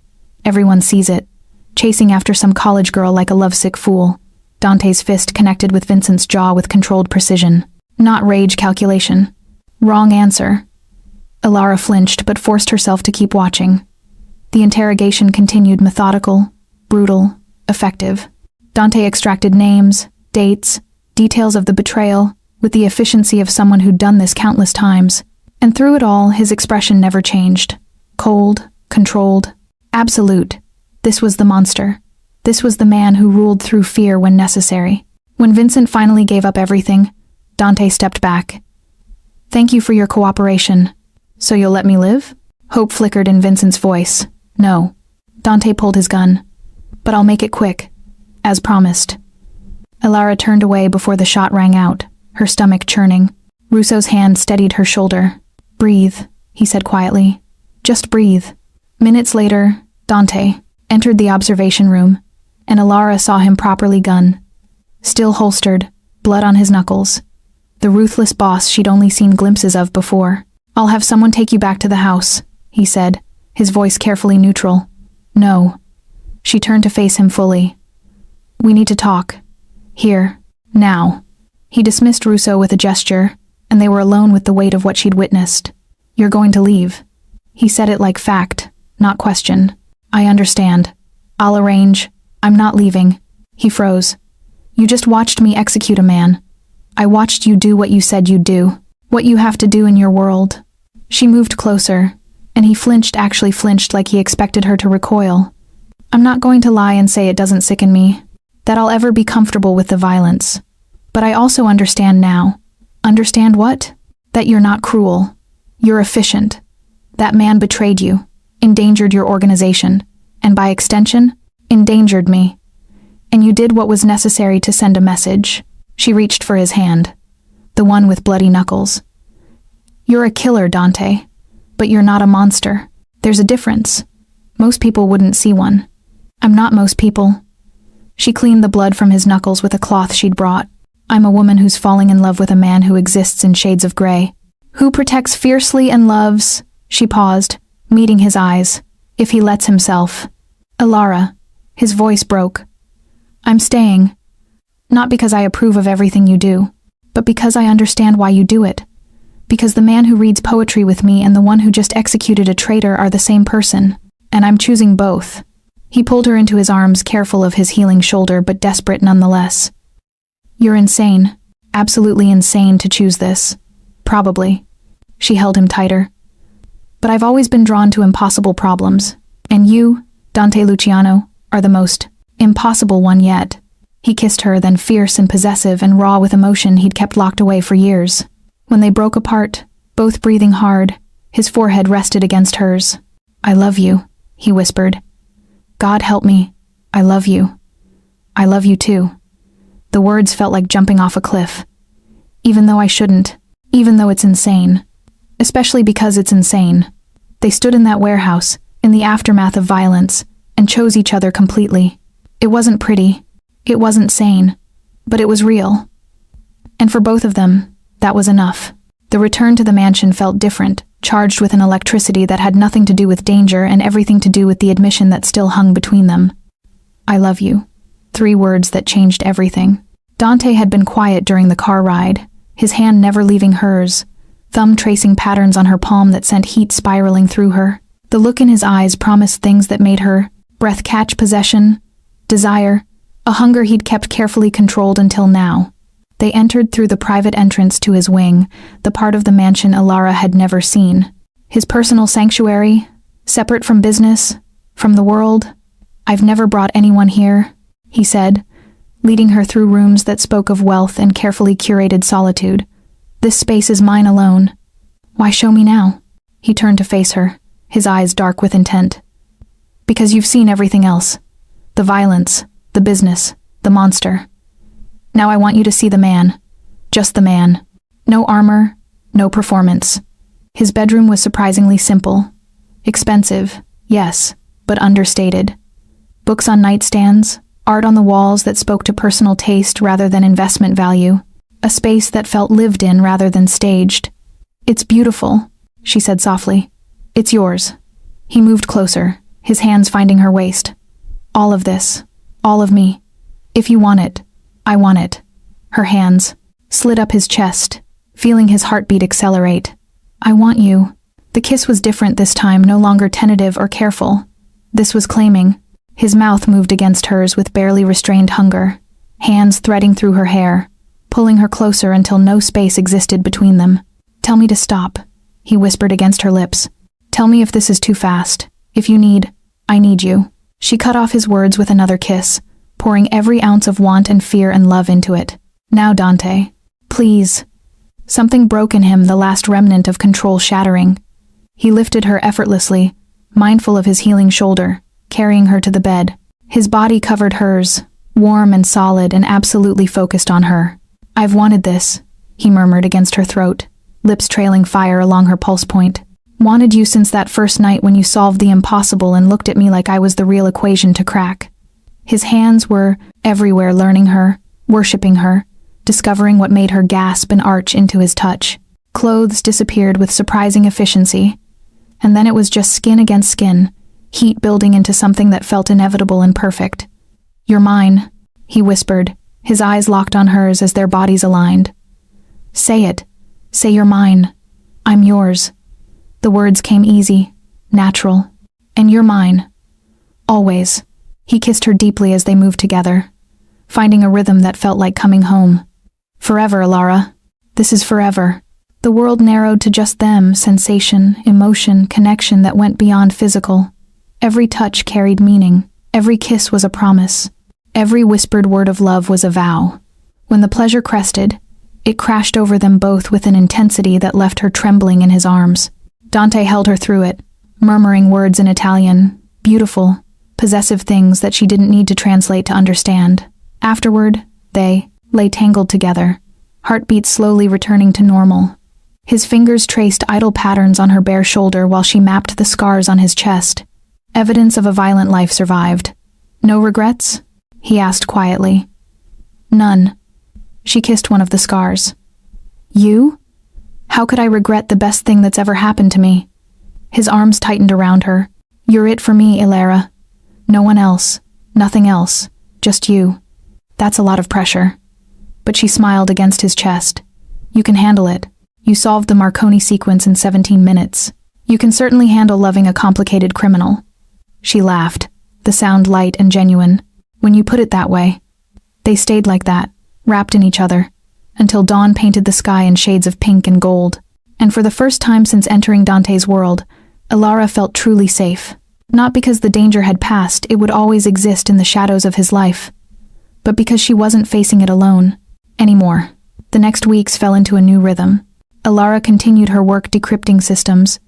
Everyone sees it. Chasing after some college girl like a lovesick fool." Dante's fist connected with Vincent's jaw with controlled precision. Not rage calculation. Wrong answer. Alara flinched but forced herself to keep watching. The interrogation continued, methodical, brutal, effective. Dante extracted names, dates, details of the betrayal, with the efficiency of someone who'd done this countless times. And through it all, his expression never changed. Cold, controlled, absolute. This was the monster. This was the man who ruled through fear when necessary. When Vincent finally gave up everything, Dante stepped back. "Thank you for your cooperation. So you'll let me live?" Hope flickered in Vincent's voice. "No." Dante pulled his gun. "But I'll make it quick, as promised." Alara turned away before the shot rang out, her stomach churning. Russo's hand steadied her shoulder. "Breathe," he said quietly. "Just breathe." Minutes later, Dante entered the observation room, and Alara saw him properly gunned. Still holstered, blood on his knuckles. The ruthless boss she'd only seen glimpses of before. "I'll have someone take you back to the house," he said, his voice carefully neutral. "No." She turned to face him fully. "We need to talk. Here. Now." He dismissed Russo with a gesture, and they were alone with the weight of what she'd witnessed. "You're going to leave." He said it like fact, not question. "I understand. I'll arrange. I'm not leaving." He froze. "You just watched me execute a man. I watched you do what you said you'd do. What you have to do in your world." She moved closer, and he actually flinched like he expected her to recoil. "I'm not going to lie and say it doesn't sicken me, that I'll ever be comfortable with the violence. But I also understand now." "Understand what?" "That you're not cruel. You're efficient. That man betrayed you, endangered your organization, and by extension, endangered me. And you did what was necessary to send a message." She reached for his hand, the one with bloody knuckles. "You're a killer, Dante, but you're not a monster. There's a difference. Most people wouldn't see one. I'm not most people." She cleaned the blood from his knuckles with a cloth she'd brought. "I'm a woman who's falling in love with a man who exists in shades of gray. Who protects fiercely and loves," she paused, meeting his eyes, "if he lets himself." "Alara," his voice broke. "I'm staying. Not because I approve of everything you do, but because I understand why you do it. Because the man who reads poetry with me and the one who just executed a traitor are the same person, and I'm choosing both." He pulled her into his arms, careful of his healing shoulder, but desperate nonetheless. "You're insane, absolutely insane to choose this. Probably." She held him tighter. "But I've always been drawn to impossible problems, and you, Dante Luciano, are the most impossible one yet." He kissed her, then fierce and possessive and raw with emotion he'd kept locked away for years. When they broke apart, both breathing hard, his forehead rested against hers. "I love you," he whispered. "God help me. I love you. I love you too." The words felt like jumping off a cliff. "Even though I shouldn't. Even though it's insane. Especially because it's insane." They stood in that warehouse, in the aftermath of violence, and chose each other completely. It wasn't pretty. It wasn't sane. But it was real. And for both of them, that was enough. The return to the mansion felt different, charged with an electricity that had nothing to do with danger and everything to do with the admission that still hung between them. "I love you." 3 words that changed everything. Dante had been quiet during the car ride, his hand never leaving hers, thumb tracing patterns on her palm that sent heat spiraling through her. The look in his eyes promised things that made her breath catch possession, desire, a hunger he'd kept carefully controlled until now. They entered through the private entrance to his wing, the part of the mansion Alara had never seen. His personal sanctuary, separate from business, from the world. "I've never brought anyone here," he said, leading her through rooms that spoke of wealth and carefully curated solitude. "This space is mine alone. Why show me now?" He turned to face her, his eyes dark with intent. "Because you've seen everything else. The violence, the business, the monster. Now I want you to see the man. Just the man. No armor, no performance." His bedroom was surprisingly simple. Expensive, Yes, but understated. Books on nightstands, art on the walls that spoke to personal taste rather than investment value, a space that felt lived in rather than staged. "It's beautiful," she said softly. "It's yours." He moved closer, his hands finding her waist. "All of this. All of me. If you want it, I want it." Her hands slid up his chest, feeling his heartbeat accelerate. "I want you." The kiss was different this time, no longer tentative or careful. This was claiming. His mouth moved against hers with barely restrained hunger, hands threading through her hair, pulling her closer until no space existed between them. "Tell me to stop," he whispered against her lips. "Tell me if this is too fast. If you need, I need you." She cut off his words with another kiss, pouring every ounce of want and fear and love into it. "Now, Dante. Please." Something broke in him, the last remnant of control shattering. He lifted her effortlessly, mindful of his healing shoulder, carrying her to the bed. His body covered hers, warm and solid and absolutely focused on her. "I've wanted this," he murmured against her throat, lips trailing fire along her pulse point. "Wanted you since that first night when you solved the impossible and looked at me like I was the real equation to crack." His hands were everywhere, learning her, worshipping her, discovering what made her gasp and arch into his touch. Clothes disappeared with surprising efficiency, and then it was just skin against skin, heat building into something that felt inevitable and perfect. "You're mine," he whispered, his eyes locked on hers as their bodies aligned. "Say it. Say you're mine. I'm yours." The words came easy, natural. "And you're mine. Always." He kissed her deeply as they moved together, finding a rhythm that felt like coming home. "Forever, Alara. This is forever." The world narrowed to just them, sensation, emotion, connection that went beyond physical. Every touch carried meaning. Every kiss was a promise. Every whispered word of love was a vow. When the pleasure crested, it crashed over them both with an intensity that left her trembling in his arms. Dante held her through it, murmuring words in Italian, beautiful, possessive things that she didn't need to translate to understand. Afterward, they lay tangled together, heartbeats slowly returning to normal. His fingers traced idle patterns on her bare shoulder while she mapped the scars on his chest. Evidence of a violent life survived. "No regrets?" he asked quietly. "None." She kissed one of the scars. "You? How could I regret the best thing that's ever happened to me?" His arms tightened around her. "You're it for me, Alara. No one else. Nothing else. Just you." That's a lot of pressure. But she smiled against his chest. "You can handle it. You solved the Marconi sequence in 17 minutes. You can certainly handle loving a complicated criminal." She laughed, the sound light and genuine. "When you put it that way." They stayed like that, wrapped in each other, until dawn painted the sky in shades of pink and gold. And for the first time since entering Dante's world, Alara felt truly safe. Not because the danger had passed, it would always exist in the shadows of his life, but because she wasn't facing it alone anymore. The next weeks fell into a new rhythm. Alara continued her work decrypting systems,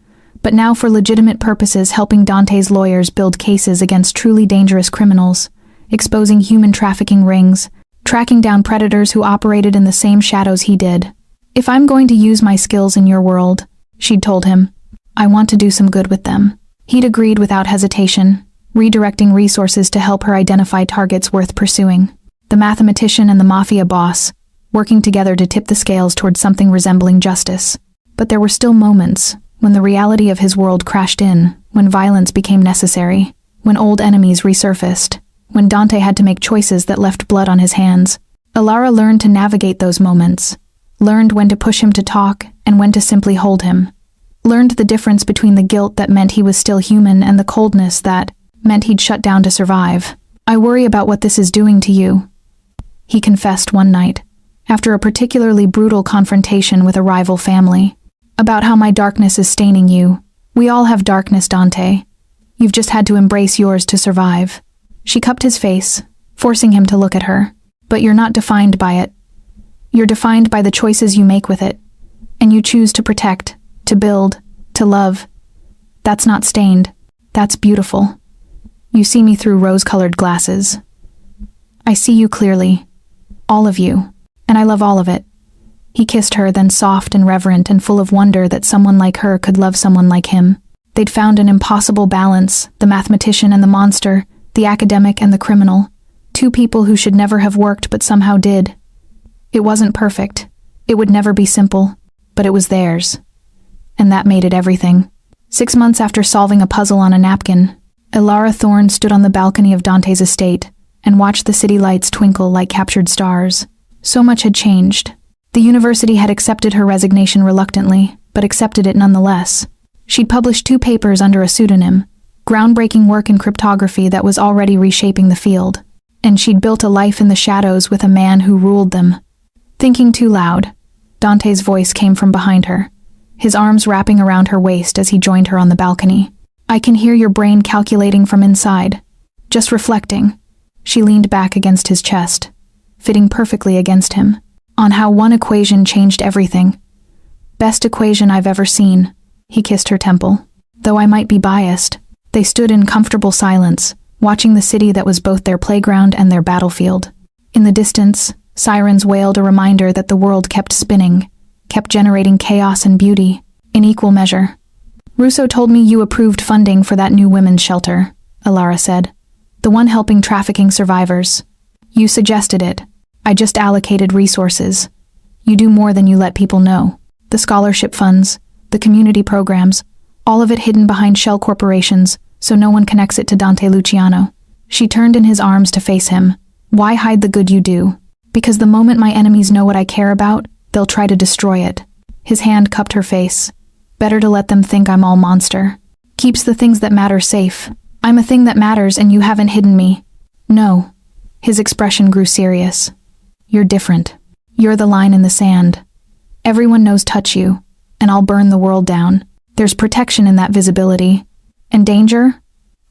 but now for legitimate purposes, helping Dante's lawyers build cases against truly dangerous criminals, exposing human trafficking rings, tracking down predators who operated in the same shadows he did. "If I'm going to use my skills in your world," she'd told him, "I want to do some good with them." He'd agreed without hesitation, redirecting resources to help her identify targets worth pursuing. The mathematician and the Mafia boss, working together to tip the scales towards something resembling justice. But there were still moments when the reality of his world crashed in, when violence became necessary, when old enemies resurfaced, when Dante had to make choices that left blood on his hands. Alara learned to navigate those moments, learned when to push him to talk and when to simply hold him, learned the difference between the guilt that meant he was still human and the coldness that meant he'd shut down to survive. "I worry about what this is doing to you," he confessed one night, after a particularly brutal confrontation with a rival family. "About how my darkness is staining you. We all have darkness, Dante. You've just had to embrace yours to survive." She cupped his face, forcing him to look at her. "But you're not defined by it. You're defined by the choices you make with it, and you choose to protect, to build, to love. That's not stained. That's beautiful. You see me through rose-colored glasses. I see you clearly. All of you. And I love all of it." He kissed her, then soft and reverent and full of wonder that someone like her could love someone like him. They'd found an impossible balance, the mathematician and the monster, the academic and the criminal. Two people who should never have worked but somehow did. It wasn't perfect. It would never be simple. But it was theirs. And that made it everything. 6 months after solving a puzzle on a napkin, Elara Thorne stood on the balcony of Dante's estate and watched the city lights twinkle like captured stars. So much had changed. The university had accepted her resignation reluctantly, but accepted it nonetheless. She'd published 2 papers under a pseudonym, groundbreaking work in cryptography that was already reshaping the field. And she'd built a life in the shadows with a man who ruled them. Thinking too loud, Dante's voice came from behind her, his arms wrapping around her waist as he joined her on the balcony. I can hear your brain calculating from inside. Just reflecting. She leaned back against his chest, fitting perfectly against him, on how one equation changed everything. Best equation I've ever seen. He kissed her temple. Though I might be biased, they stood in comfortable silence, watching the city that was both their playground and their battlefield. In the distance, sirens wailed a reminder that the world kept spinning, kept generating chaos and beauty, in equal measure. Russo told me you approved funding for that new women's shelter, Elara said. The one helping trafficking survivors. You suggested it. I just allocated resources. You do more than you let people know. The scholarship funds, the community programs, all of it hidden behind shell corporations, so no one connects it to Dante Luciano. She turned in his arms to face him. Why hide the good you do? Because the moment my enemies know what I care about, they'll try to destroy it. His hand cupped her face. Better to let them think I'm all monster. Keeps the things that matter safe. I'm a thing that matters and you haven't hidden me. No. His expression grew serious. You're different. You're the line in the sand. Everyone knows touch you, and I'll burn the world down. There's protection in that visibility. And danger?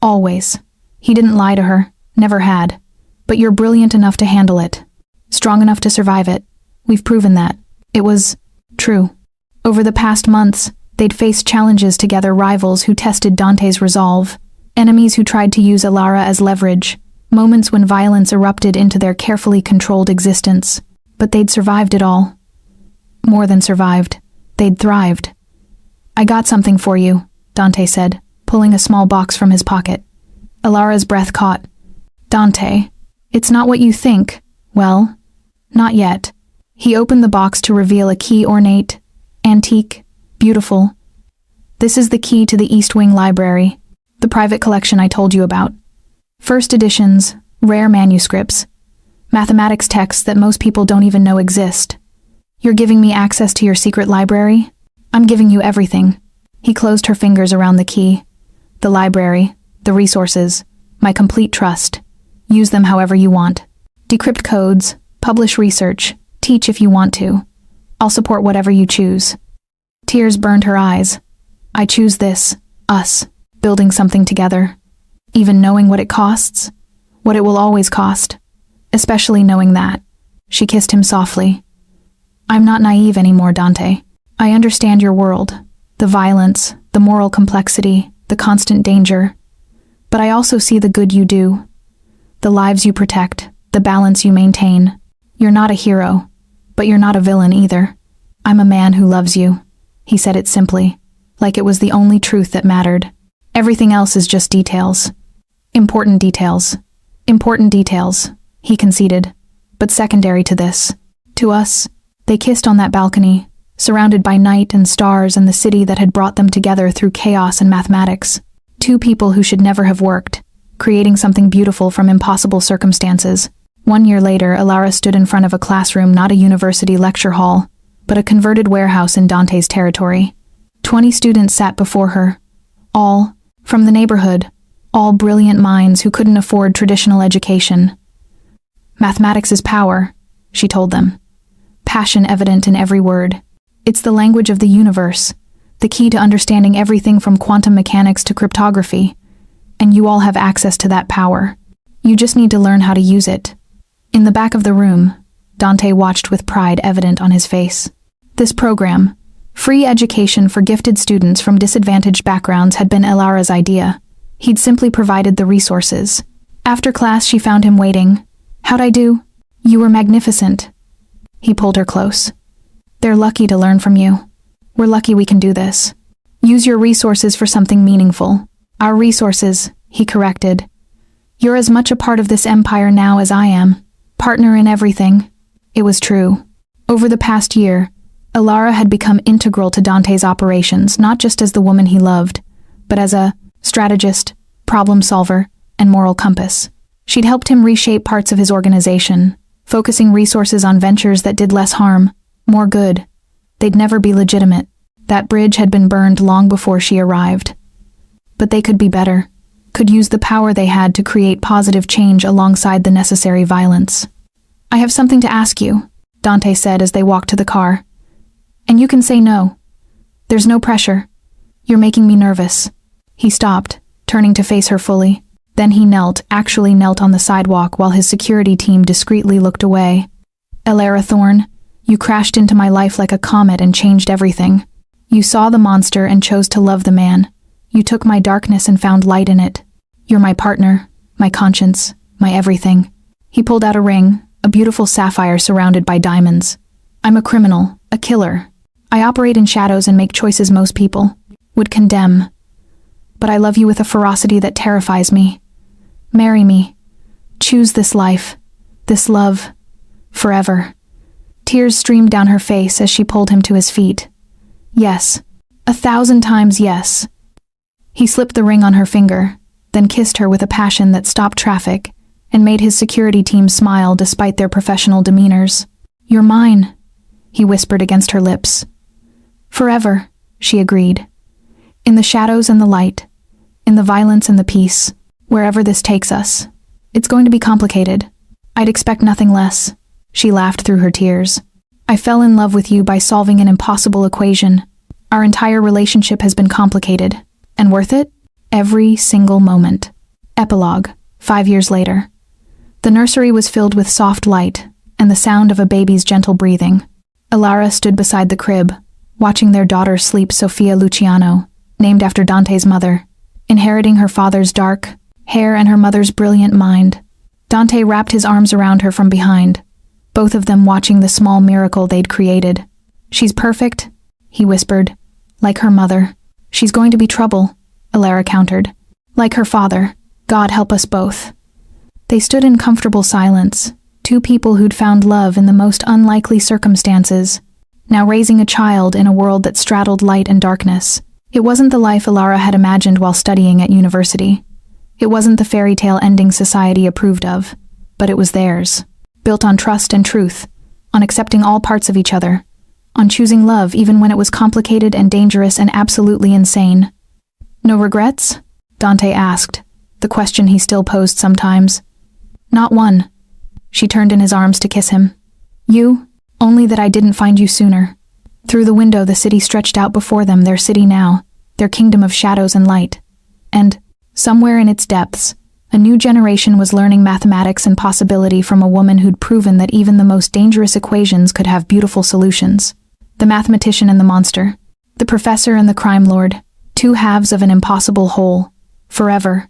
Always. He didn't lie to her. Never had. But you're brilliant enough to handle it. Strong enough to survive it. We've proven that. It was true. Over the past months, they'd faced challenges together, rivals who tested Dante's resolve, enemies who tried to use Elara as leverage, moments when violence erupted into their carefully controlled existence. But they'd survived it all. More than survived. They'd thrived. I got something for you, Dante said, pulling a small box from his pocket. Elara's breath caught. Dante, it's not what you think. Well, not yet. He opened the box to reveal a key, ornate, antique, beautiful. This is the key to the East Wing Library, the private collection I told you about. First editions, rare manuscripts, mathematics texts that most people don't even know exist. You're giving me access to your secret library? I'm giving you everything. He closed her fingers around the key. The library, the resources, my complete trust. Use them however you want. Decrypt codes, publish research, teach if you want to. I'll support whatever you choose. Tears burned her eyes. I choose this, us, building something together. Even knowing what it costs, what it will always cost, especially knowing that. She kissed him softly. I'm not naive anymore, Dante. I understand your world, the violence, the moral complexity, the constant danger. But I also see the good you do, the lives you protect, the balance you maintain. You're not a hero, but you're not a villain either. I'm a man who loves you. He said it simply, like it was the only truth that mattered. Everything else is just details. Important details. Important details, he conceded, but secondary to this. To us, they kissed on that balcony, surrounded by night and stars and the city that had brought them together through chaos and mathematics. Two people who should never have worked, creating something beautiful from impossible circumstances. 1 year later, Elara stood in front of a classroom, not a university lecture hall, but a converted warehouse in Dante's territory. 20 students sat before her, all from the neighborhood, all brilliant minds who couldn't afford traditional education. Mathematics is power, she told them, passion evident in every word. It's the language of the universe, the key to understanding everything from quantum mechanics to cryptography, and you all have access to that power. You just need to learn how to use it. In the back of the room, Dante watched with pride evident on his face. This program, free education for gifted students from disadvantaged backgrounds, had been Elara's idea. He'd simply provided the resources. After class, she found him waiting. How'd I do? You were magnificent. He pulled her close. They're lucky to learn from you. We're lucky we can do this. Use your resources for something meaningful. Our resources, he corrected. You're as much a part of this empire now as I am. Partner in everything. It was true. Over the past year, Ilara had become integral to Dante's operations, not just as the woman he loved, but as a strategist, problem solver, and moral compass. She'd helped him reshape parts of his organization, focusing resources on ventures that did less harm, more good. They'd never be legitimate. That bridge had been burned long before she arrived. But they could be better, could use the power they had to create positive change alongside the necessary violence. I have something to ask you, Dante said as they walked to the car. And you can say no. There's no pressure. You're making me nervous. He stopped, turning to face her fully. Then he actually knelt on the sidewalk while his security team discreetly looked away. Ilara Thorne, you crashed into my life like a comet and changed everything. You saw the monster and chose to love the man. You took my darkness and found light in it. You're my partner, my conscience, my everything. He pulled out a ring, a beautiful sapphire surrounded by diamonds. I'm a criminal, a killer. I operate in shadows and make choices most people would condemn. But I love you with a ferocity that terrifies me. Marry me. Choose this life, this love, forever. Tears streamed down her face as she pulled him to his feet. Yes, 1,000 times yes. He slipped the ring on her finger, then kissed her with a passion that stopped traffic and made his security team smile despite their professional demeanors. You're mine, he whispered against her lips. Forever, she agreed. In the shadows and the light, in the violence and the peace, wherever this takes us. It's going to be complicated. I'd expect nothing less. She laughed through her tears. I fell in love with you by solving an impossible equation. Our entire relationship has been complicated. And worth it? Every single moment. Epilogue, 5 years later. The nursery was filled with soft light and the sound of a baby's gentle breathing. Ilara stood beside the crib, watching their daughter sleep. Sofia Luciano, named after Dante's mother, inheriting her father's dark hair and her mother's brilliant mind. Dante wrapped his arms around her from behind, both of them watching the small miracle they'd created. She's perfect, he whispered, like her mother. She's going to be trouble, Ilara countered. Like her father. God help us both. They stood in comfortable silence, two people who'd found love in the most unlikely circumstances, now raising a child in a world that straddled light and darkness. It wasn't the life Ilara had imagined while studying at university. It wasn't the fairy tale ending society approved of, but it was theirs, built on trust and truth, on accepting all parts of each other, on choosing love even when it was complicated and dangerous and absolutely insane. No regrets? Dante asked, the question he still posed sometimes. Not one. She turned in his arms to kiss him. You? Only that I didn't find you sooner. Through the window the city stretched out before them, their city now, their kingdom of shadows and light. And, somewhere in its depths, a new generation was learning mathematics and possibility from a woman who'd proven that even the most dangerous equations could have beautiful solutions. The mathematician and the monster. The professor and the crime lord. Two halves of an impossible whole. Forever.